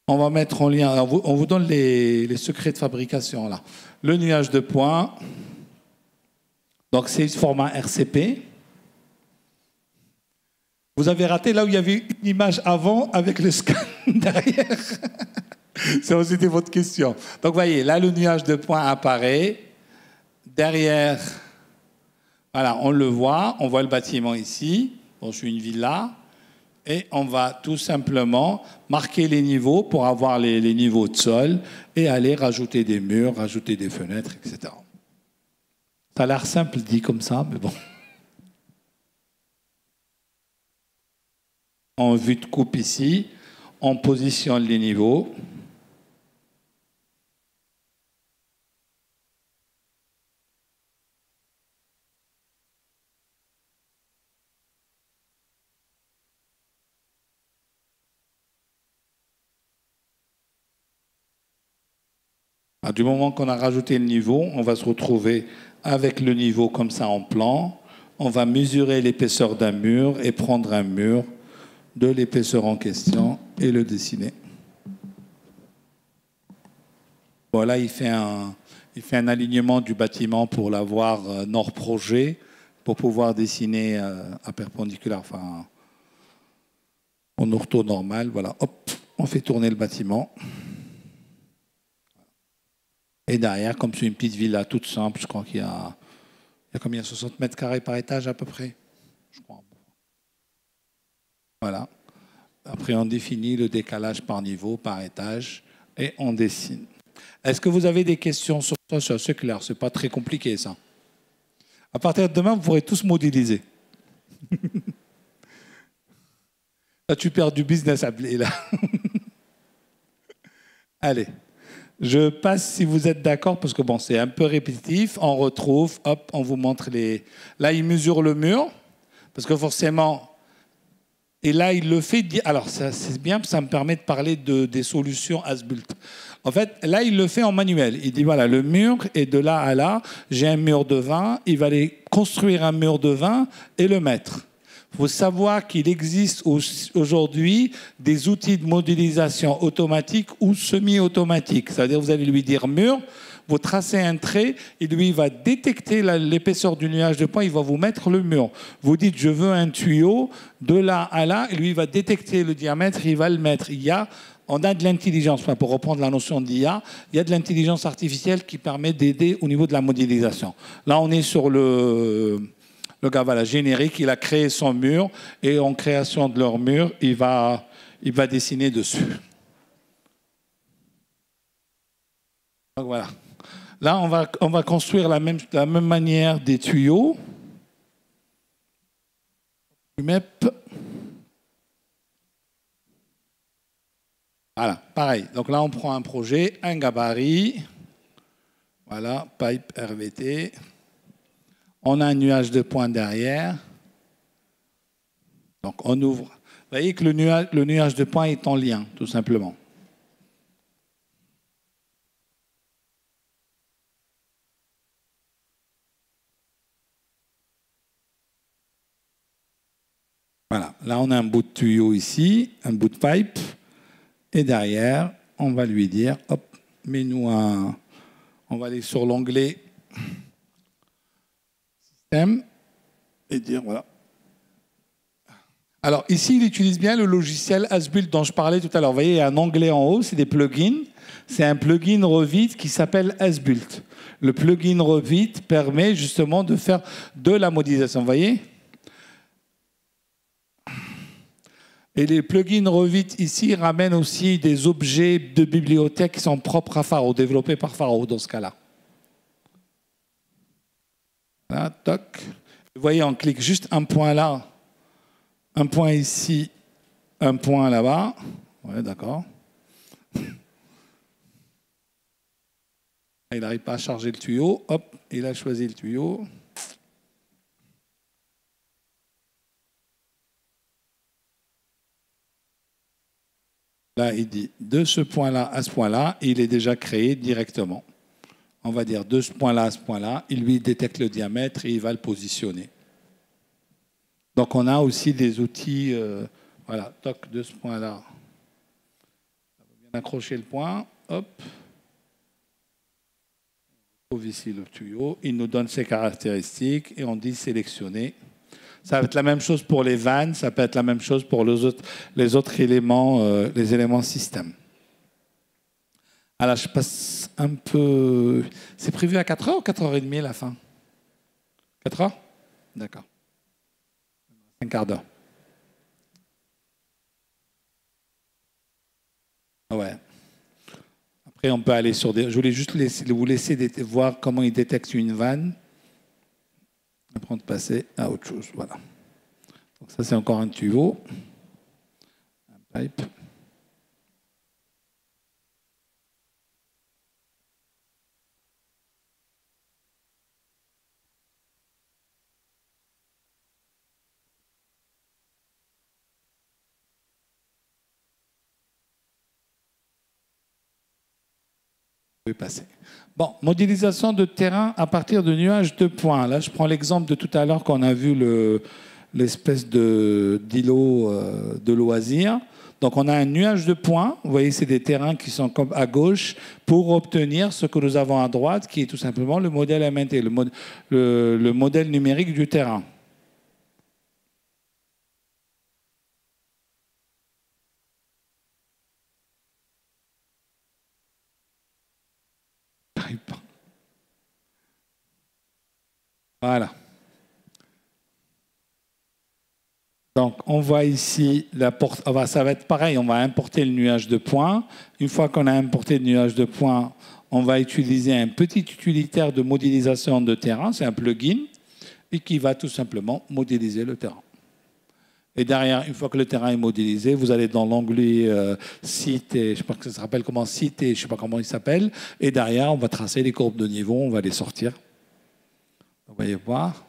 Alors, on vous donne les secrets de fabrication là. Le nuage de points. Donc, c'est le format RCP. Vous avez raté là où il y avait une image avant avec le scan derrière. C'était votre question. Donc, vous voyez, là, le nuage de points apparaît. Derrière, voilà, on le voit. On voit le bâtiment ici. Bon, je suis une villa. Et on va tout simplement marquer les niveaux pour avoir les niveaux de sol et aller rajouter des murs, rajouter des fenêtres, etc. Ça a l'air simple dit comme ça, mais bon. En vue de coupe ici, on positionne les niveaux. Du moment qu'on a rajouté le niveau, on va se retrouver avec le niveau comme ça en plan. On va mesurer l'épaisseur d'un mur et prendre un mur de l'épaisseur en question et le dessiner. Voilà, il fait un alignement du bâtiment pour l'avoir nord-projet, pour pouvoir dessiner à perpendiculaire, enfin en ortho normal. Voilà, hop, on fait tourner le bâtiment. Et derrière, comme c'est une petite villa toute simple, je crois qu'il y a combien, 60 mètres carrés par étage à peu près, je crois. Voilà. Après, on définit le décalage par niveau, par étage, et on dessine. Est-ce que vous avez des questions sur ça? C'est clair, c'est pas très compliqué ça. À partir de demain, vous pourrez tous modéliser. Là, tu perds du business à blé, là. Allez. Je passe si vous êtes d'accord, parce que bon, c'est un peu répétitif. On retrouve, hop, on vous montre les... Là, il mesure le mur, parce que forcément... Et là, il le fait... Alors, c'est bien, ça me permet de parler des solutions as-built. En fait, là, il le fait en manuel. Il dit, voilà, le mur est de là à là. J'ai un mur de 20. Il va aller construire un mur de 20 et le mettre. Il faut savoir qu'il existe aujourd'hui des outils de modélisation automatique ou semi-automatique. C'est-à-dire, vous allez lui dire mur, vous tracez un trait, et lui, il va détecter l'épaisseur du nuage de points, il va vous mettre le mur. Vous dites, je veux un tuyau de là à là, et lui, il va détecter le diamètre, il va le mettre. On a de l'intelligence, pour reprendre la notion d'IA, il y a de l'intelligence artificielle qui permet d'aider au niveau de la modélisation. Là, on est sur le gars, voilà, générique, il a créé son mur, et en création de leur mur, il va dessiner dessus. Donc voilà. Là, on va construire la même manière des tuyaux. UMEP. Voilà, pareil. Donc là, on prend un projet, un gabarit. Voilà, pipe RVT. On a un nuage de points derrière. Donc on ouvre. Vous voyez que le nuage de points est en lien, tout simplement. Voilà, là on a un bout de tuyau ici, un bout de pipe. Et derrière, on va lui dire, hop, mets-nous un... On va aller sur l'onglet Système et dire, voilà. Alors ici, il utilise bien le logiciel as-built dont je parlais tout à l'heure. Vous voyez, il y a un onglet en haut, c'est des plugins. C'est un plugin Revit qui s'appelle as-built. Le plugin Revit permet justement de faire de la modélisation. Vous voyez ? Et les plugins Revit ici ramènent aussi des objets de bibliothèque qui sont propres à Faro, développés par Faro dans ce cas-là. Là, toc. Vous voyez, on clique juste un point là, un point ici, un point là-bas. Ouais, d'accord. Il n'arrive pas à charger le tuyau. Hop, il a choisi le tuyau. Là, il dit de ce point-là à ce point-là, il est déjà créé directement. On va dire de ce point-là à ce point-là, il lui détecte le diamètre et il va le positionner. Donc on a aussi des outils, voilà, toc, de ce point-là. On va bien accrocher le point, hop. On trouve ici le tuyau, il nous donne ses caractéristiques et on dit sélectionner. Ça va être la même chose pour les vannes, ça peut être la même chose pour les autres éléments, les éléments système. Alors, je passe un peu... C'est prévu à 4h ou 4h30 la fin? 4h? D'accord. Un quart d'heure. Ouais. Après, on peut aller sur des... Je voulais juste vous laisser voir comment il détecte une vanne. Après, on peut passer à autre chose. Voilà. Donc ça, c'est encore un tuyau. Un pipe. Passer. Bon, modélisation de terrain à partir de nuages de points. Là, je prends l'exemple de tout à l'heure qu'on a vu l'espèce d'îlot de loisirs. Donc, on a un nuage de points. Vous voyez, c'est des terrains qui sont comme à gauche pour obtenir ce que nous avons à droite, qui est tout simplement le modèle MNT, le modèle numérique du terrain. Voilà. Donc, on voit ici, ça va être pareil, on va importer le nuage de points. Une fois qu'on a importé le nuage de points, on va utiliser un petit utilitaire de modélisation de terrain, c'est un plugin, et qui va tout simplement modéliser le terrain. Et derrière, une fois que le terrain est modélisé, vous allez dans l'onglet site, et je ne sais pas que ça se rappelle comment site, et je ne sais pas comment il s'appelle, et derrière, on va tracer les courbes de niveau, on va les sortir. Vous voyez voir.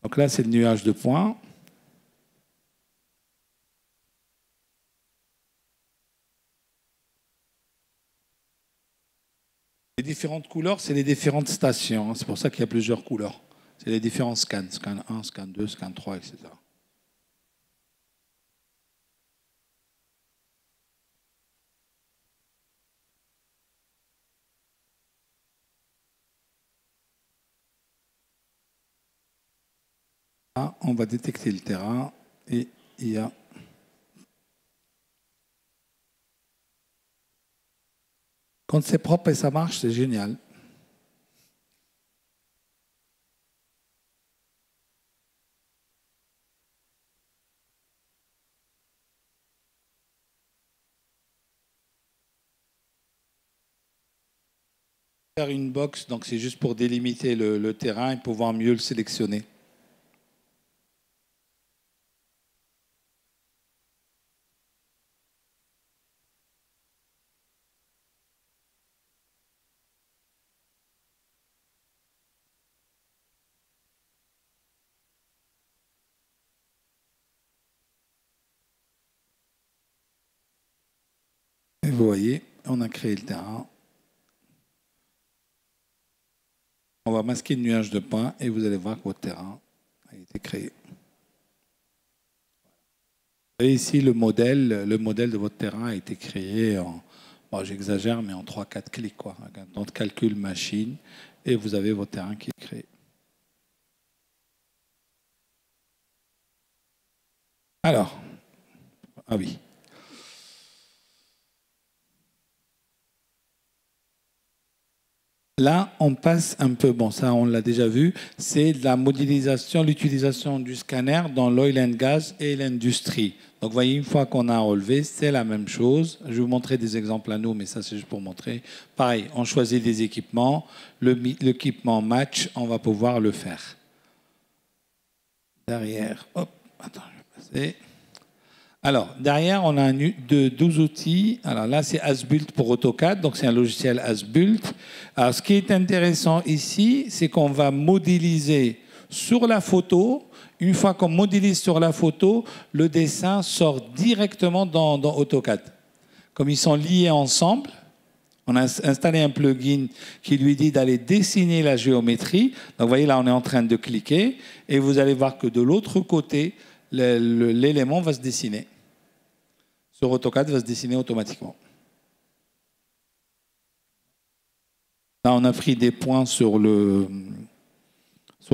Donc là, c'est le nuage de points. Les différentes couleurs, c'est les différentes stations. C'est pour ça qu'il y a plusieurs couleurs. C'est les différents scans. Scan 1, scan 2, scan 3, etc. Là, on va détecter le terrain et il y a... Quand c'est propre et ça marche, c'est génial. Faire une box, donc c'est juste pour délimiter le terrain et pouvoir mieux le sélectionner. Et vous voyez, on a créé le terrain. On va masquer le nuage de points et vous allez voir que votre terrain a été créé. Et ici, le modèle de votre terrain a été créé en, bon, j'exagère, mais en 3-4 clics, quoi. Dans le calcul machine, et vous avez votre terrain qui est créé. Alors, ah oui. Là, on passe un peu, bon, ça on l'a déjà vu, c'est de la modélisation, l'utilisation du scanner dans l'oil and gas et l'industrie. Donc, vous voyez, une fois qu'on a relevé, c'est la même chose. Je vais vous montrer des exemples à nous, mais ça, c'est juste pour montrer. Pareil, on choisit des équipements. L'équipement match, on va pouvoir le faire. Derrière, hop, attends, je vais passer. Alors, derrière, on a 12 outils. Alors là, c'est Asbuilt pour AutoCAD, donc c'est un logiciel Asbuilt. Alors, ce qui est intéressant ici, c'est qu'on va modéliser sur la photo. Une fois qu'on modélise sur la photo, le dessin sort directement dans AutoCAD. Comme ils sont liés ensemble, on a installé un plugin qui lui dit d'aller dessiner la géométrie. Donc, vous voyez, là, on est en train de cliquer. Et vous allez voir que de l'autre côté, l'élément va se dessiner. Sur AutoCAD, va se dessiner automatiquement. Là, on a pris des points sur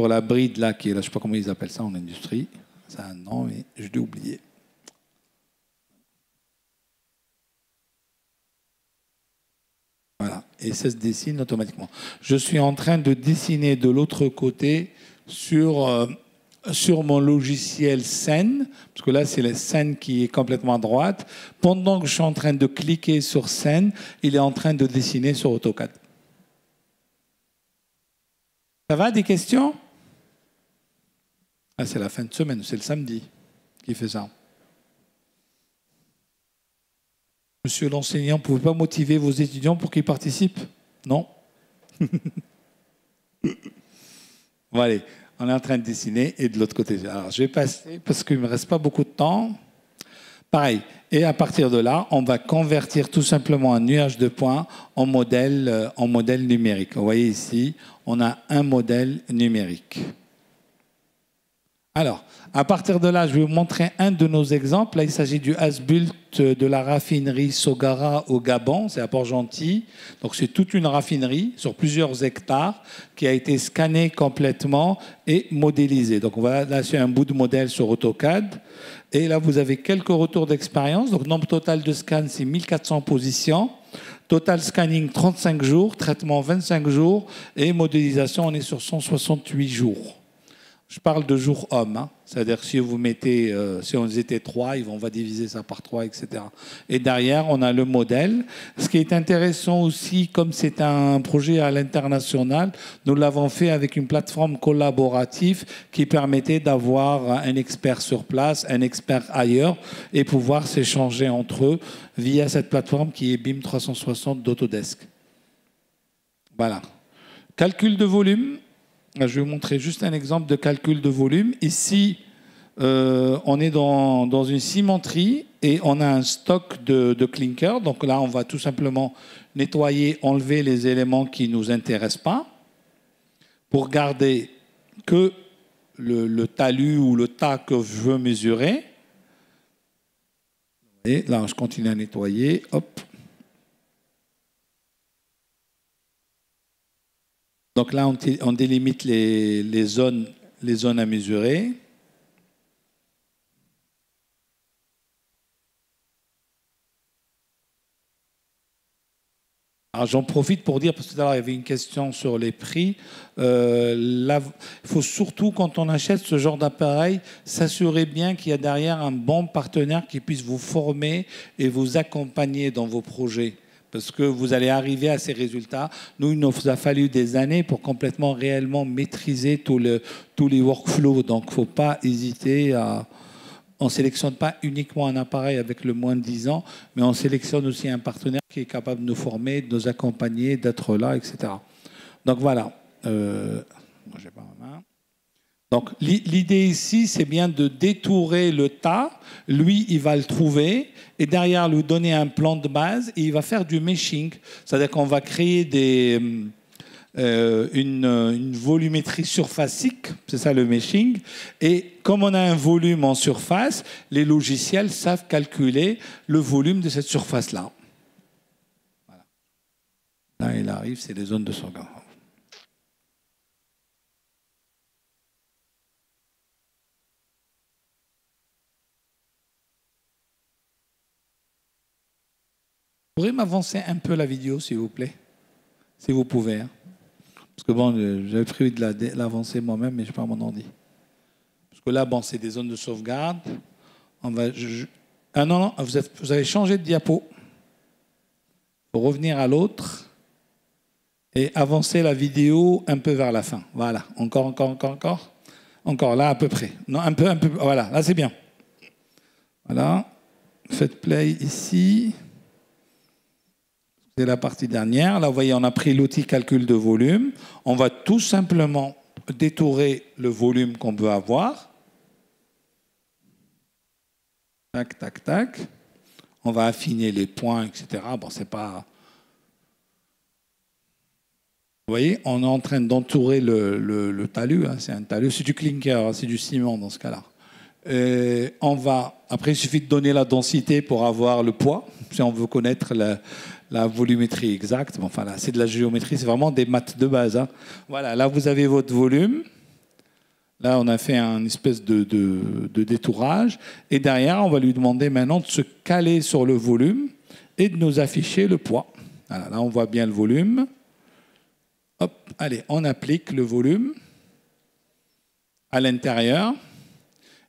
la bride, là, qui est là, je ne sais pas comment ils appellent ça en industrie. Ça a un nom, mais je l'ai oublié. Voilà, et ça se dessine automatiquement. Je suis en train de dessiner de l'autre côté sur mon logiciel scène, parce que là, c'est la scène qui est complètement à droite. Pendant que je suis en train de cliquer sur scène, il est en train de dessiner sur AutoCAD. Ça va, des questions? Ah, c'est la fin de semaine, c'est le samedi qui fait ça. Monsieur l'enseignant, vous ne pouvez pas motiver vos étudiants pour qu'ils participent? Non? Bon, allez. On est en train de dessiner et de l'autre côté. Alors, je vais passer parce qu'il ne me reste pas beaucoup de temps. Pareil. Et à partir de là, on va convertir tout simplement un nuage de points en modèle numérique. Vous voyez ici, on a un modèle numérique. Alors, à partir de là, je vais vous montrer un de nos exemples. Là, il s'agit du Asbuilt de la raffinerie Sogara au Gabon, c'est à Port-Gentil. Donc, c'est toute une raffinerie sur plusieurs hectares qui a été scannée complètement et modélisée. Donc, voilà, là, c'est un bout de modèle sur AutoCAD. Et là, vous avez quelques retours d'expérience. Donc, nombre total de scans, c'est 1400 positions. Total scanning, 35 jours. Traitement, 25 jours. Et modélisation, on est sur 168 jours. Je parle de jour homme, hein. C'est-à-dire si vous mettez, si on était 3, on va diviser ça par 3, etc. Et derrière, on a le modèle. Ce qui est intéressant aussi, comme c'est un projet à l'international, nous l'avons fait avec une plateforme collaborative qui permettait d'avoir un expert sur place, un expert ailleurs, et pouvoir s'échanger entre eux via cette plateforme qui est BIM 360 d'Autodesk. Voilà. Calcul de volume. Je vais vous montrer juste un exemple de calcul de volume. Ici, on est dans une cimenterie et on a un stock de clinker. Donc là, on va tout simplement nettoyer, enlever les éléments qui ne nous intéressent pas pour garder que le talus ou le tas que je veux mesurer. Et là, je continue à nettoyer. Hop. Donc là, on délimite les zones à mesurer. Alors j'en profite pour dire, parce que tout à l'heure il y avait une question sur les prix. Là, il faut surtout, quand on achète ce genre d'appareil, s'assurer bien qu'il y a derrière un bon partenaire qui puisse vous former et vous accompagner dans vos projets. Parce que vous allez arriver à ces résultats. Nous, il nous a fallu des années pour complètement, réellement maîtriser tous les workflows. Donc, il ne faut pas hésiter à... On ne sélectionne pas uniquement un appareil avec le moins de 10 ans, mais on sélectionne aussi un partenaire qui est capable de nous former, de nous accompagner, d'être là, etc. Donc, voilà. Moi, j'ai pas ma main. Donc, l'idée ici, c'est bien de détourer le tas. Lui, il va le trouver et derrière, lui donner un plan de base et il va faire du meshing. C'est-à-dire qu'on va créer une volumétrie surfacique, c'est ça le meshing. Et comme on a un volume en surface, les logiciels savent calculer le volume de cette surface-là. Voilà. Là, il arrive, c'est les zones de sauvegarde. Vous pourriez m'avancer un peu la vidéo, s'il vous plaît? Si vous pouvez. Hein. Parce que bon, j'avais prévu de l'avancer moi-même, mais je n'ai pas mon ordi. Parce que là, bon, c'est des zones de sauvegarde. On va, ah non, non, vous avez changé de diapo. Il faut revenir à l'autre et avancer la vidéo un peu vers la fin. Voilà, encore. Encore, là, à peu près. Non, un peu, voilà, là, c'est bien. Voilà, faites play ici. C'est la partie dernière. Là, vous voyez, on a pris l'outil calcul de volume. On va tout simplement détourer le volume qu'on veut avoir. Tac, tac, tac. On va affiner les points, etc. Bon, c'est pas... Vous voyez, on est en train d'entourer le talus. Hein. C'est un talus, c'est du clinker, hein, c'est du ciment dans ce cas-là. Après, il suffit de donner la densité pour avoir le poids, si on veut connaître la volumétrie exacte. Bon, enfin, là, c'est de la géométrie, c'est vraiment des maths de base. Hein. Voilà, là, vous avez votre volume. Là, on a fait une espèce de détourage. Et derrière, on va lui demander maintenant de se caler sur le volume et de nous afficher le poids. Voilà, là, on voit bien le volume. Hop, allez, on applique le volume à l'intérieur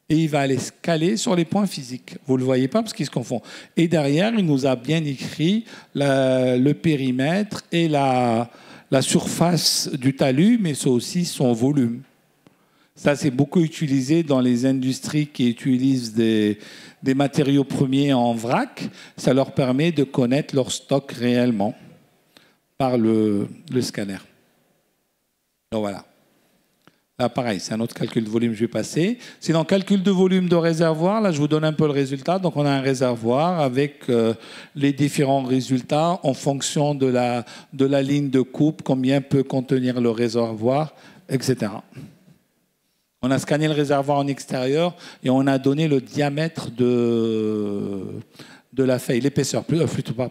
et il va aller se caler sur les points physiques. Vous ne le voyez pas parce qu'il se confond. Et derrière, il nous a bien écrit le périmètre et la surface du talus, mais c'est aussi son volume. Ça, c'est beaucoup utilisé dans les industries qui utilisent des matériaux premiers en vrac. Ça leur permet de connaître leur stock réellement par le scanner. Donc voilà. Là, pareil, c'est un autre calcul de volume, je vais passer. C'est dans calcul de volume de réservoir. Là, je vous donne un peu le résultat. Donc, on a un réservoir avec les différents résultats en fonction de la ligne de coupe, combien peut contenir le réservoir, etc. On a scanné le réservoir en extérieur et on a donné le diamètre de la faille, l'épaisseur,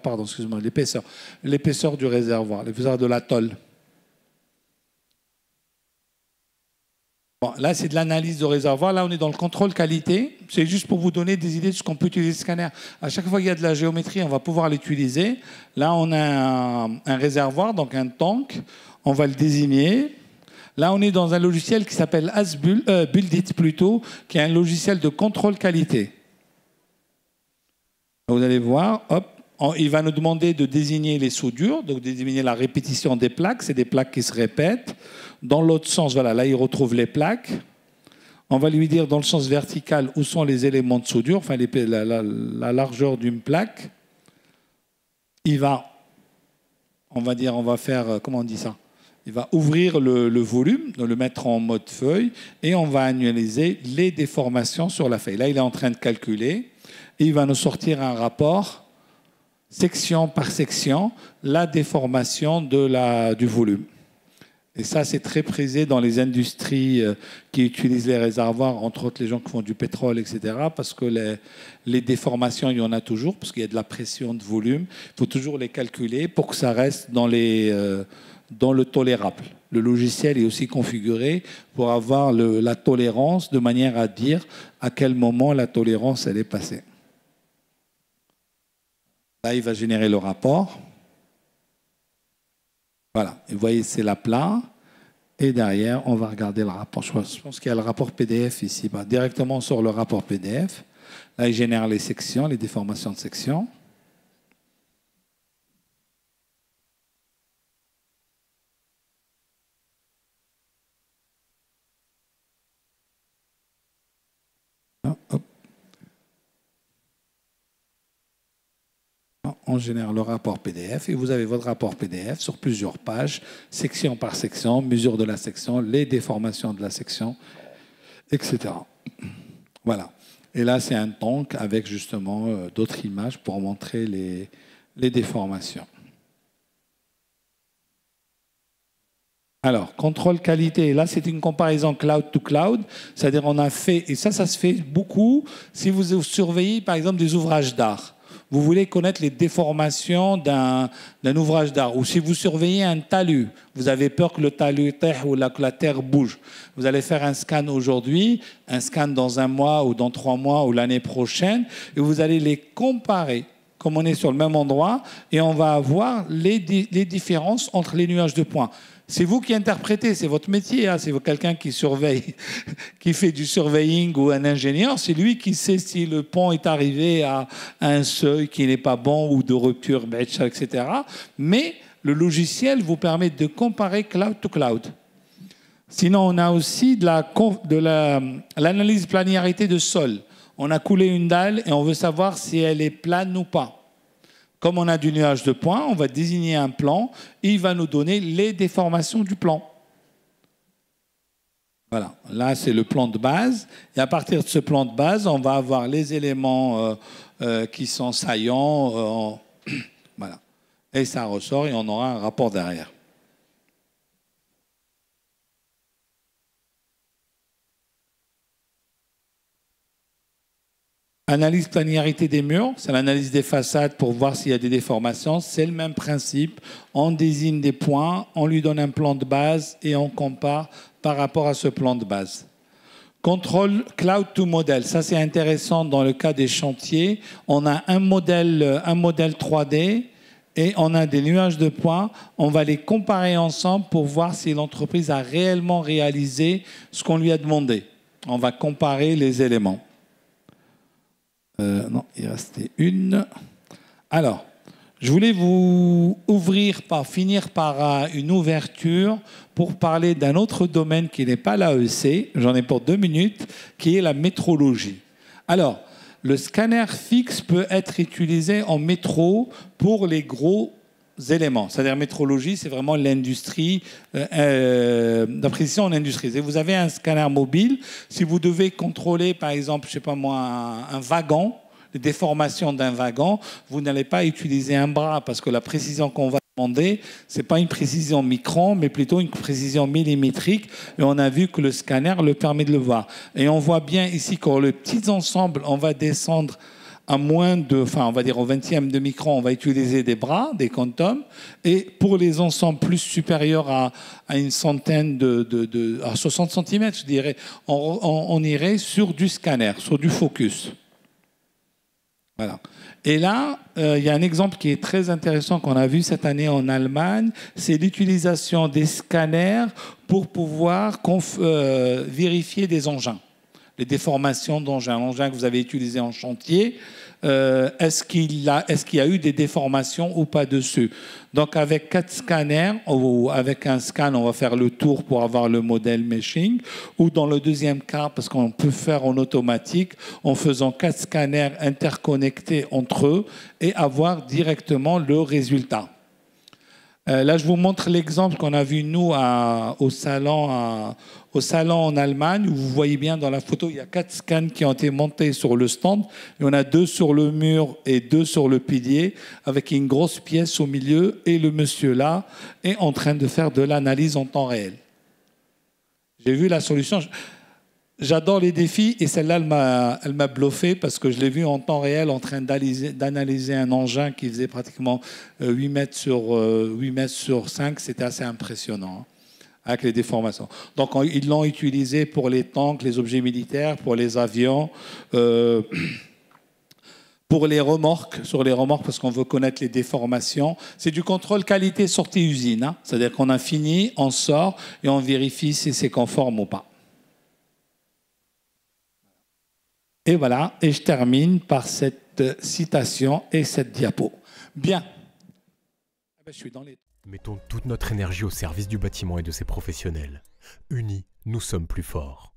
pardon, excuse-moi, l'épaisseur du réservoir, l'épaisseur de l'atoll. Bon, là, c'est de l'analyse de réservoir. Là, on est dans le contrôle qualité. C'est juste pour vous donner des idées de ce qu'on peut utiliser le scanner. À chaque fois qu'il y a de la géométrie, on va pouvoir l'utiliser. Là, on a un réservoir, donc un tank. On va le désigner. Là, on est dans un logiciel qui s'appelle Buildit plutôt, qui est un logiciel de contrôle qualité. Vous allez voir, hop, il va nous demander de désigner les soudures, donc de désigner la répétition des plaques. C'est des plaques qui se répètent. Dans l'autre sens, voilà, là, il retrouve les plaques. On va lui dire dans le sens vertical où sont les éléments de soudure, enfin la largeur d'une plaque. Il va, on va faire, comment on dit ça? Il va ouvrir le volume, le mettre en mode feuille, et on va analyser les déformations sur la feuille. Là, il est en train de calculer, et il va nous sortir un rapport, section par section, la déformation du volume. Et ça, c'est très prisé dans les industries qui utilisent les réservoirs, entre autres les gens qui font du pétrole, etc., parce que les déformations, il y en a toujours, parce qu'il y a de la pression de volume. Il faut toujours les calculer pour que ça reste dans le tolérable. Le logiciel est aussi configuré pour avoir la tolérance de manière à dire à quel moment la tolérance elle est passée. Là, il va générer le rapport. Voilà, et vous voyez, c'est la plat. Et derrière, on va regarder le rapport. Je pense qu'il y a le rapport PDF ici. Bah, directement sur le rapport PDF. Là, il génère les sections, les déformations de sections. Hop. On génère le rapport PDF et vous avez votre rapport PDF sur plusieurs pages, section par section, mesure de la section, les déformations de la section, etc. Voilà. Et là, c'est un tank avec justement d'autres images pour montrer les déformations. Alors, contrôle qualité, là c'est une comparaison cloud to cloud, c'est-à-dire on a fait, et ça se fait beaucoup si vous surveillez par exemple des ouvrages d'art. Vous voulez connaître les déformations d'un ouvrage d'art. Ou si vous surveillez un talus, vous avez peur que le talus ou que la terre bouge. Vous allez faire un scan aujourd'hui, un scan dans un mois ou dans 3 mois ou l'année prochaine, et vous allez les comparer, comme on est sur le même endroit, et on va avoir les différences entre les nuages de points. C'est vous qui interprétez, c'est votre métier. Hein. C'est quelqu'un qui surveille, qui fait du surveying ou un ingénieur. C'est lui qui sait si le pont est arrivé à un seuil qui n'est pas bon ou de rupture, etc. Mais le logiciel vous permet de comparer cloud to cloud. Sinon, on a aussi de l'analyse planarité de sol. On a coulé une dalle et on veut savoir si elle est plane ou pas. Comme on a du nuage de points, on va désigner un plan et il va nous donner les déformations du plan. Voilà, là c'est le plan de base. Et à partir de ce plan de base, on va avoir les éléments qui sont saillants. Voilà. Et ça ressort et on aura un rapport derrière. Analyse planarité des murs, c'est l'analyse des façades pour voir s'il y a des déformations. C'est le même principe. On désigne des points, on lui donne un plan de base et on compare par rapport à ce plan de base. Contrôle cloud to model, ça c'est intéressant dans le cas des chantiers. On a un modèle 3D et on a des nuages de points. On va les comparer ensemble pour voir si l'entreprise a réellement réalisé ce qu'on lui a demandé. On va comparer les éléments. Non, il restait une. Alors, je voulais vous finir par une ouverture pour parler d'un autre domaine qui n'est pas l'AEC, j'en ai pour 2 minutes, qui est la métrologie. Alors, le scanner fixe peut être utilisé en métro pour les gros éléments. C'est-à-dire métrologie, c'est vraiment l'industrie, la précision en industrie. Et vous avez un scanner mobile, si vous devez contrôler, par exemple, je sais pas moi, un wagon, les déformations d'un wagon, vous n'allez pas utiliser un bras parce que la précision qu'on va demander, c'est pas une précision micron, mais plutôt une précision millimétrique. Et on a vu que le scanner le permet de le voir. Et on voit bien ici que les petits ensembles, on va descendre à moins de, enfin, on va dire au 20e de micron, on va utiliser des bras, des quantums. Et pour les ensembles plus supérieurs à une centaine à 60 cm, je dirais, on irait sur du scanner, sur du focus. Voilà. Et là, il y a un exemple qui est très intéressant qu'on a vu cette année en Allemagne, c'est l'utilisation des scanners pour pouvoir vérifier des engins, les déformations d'engins. L'engin que vous avez utilisé en chantier, est-ce qu'il y a eu des déformations ou pas dessus? Donc avec 4 scanners, ou avec un scan, on va faire le tour pour avoir le modèle meshing, ou dans le deuxième cas, parce qu'on peut faire en automatique, en faisant 4 scanners interconnectés entre eux et avoir directement le résultat. Là, je vous montre l'exemple qu'on a vu, nous, au salon en Allemagne, où vous voyez bien dans la photo, il y a 4 scans qui ont été montés sur le stand. Et on a 2 sur le mur et 2 sur le pilier, avec une grosse pièce au milieu. Et le monsieur là est en train de faire de l'analyse en temps réel. J'ai vu la solution. J'adore les défis et celle-là, elle m'a bluffé parce que je l'ai vu en temps réel en train d'analyser un engin qui faisait pratiquement 8 mètres sur 5. C'était assez impressionnant, hein, avec les déformations. Donc, ils l'ont utilisé pour les tanks, les objets militaires, pour les avions, pour les remorques, sur les remorques parce qu'on veut connaître les déformations. C'est du contrôle qualité sortie usine. Hein. C'est-à-dire qu'on a fini, on sort et on vérifie si c'est conforme ou pas. Et voilà, et je termine par cette citation et cette diapo. Bien. Je suis dans les... Mettons toute notre énergie au service du bâtiment et de ses professionnels. Unis, nous sommes plus forts.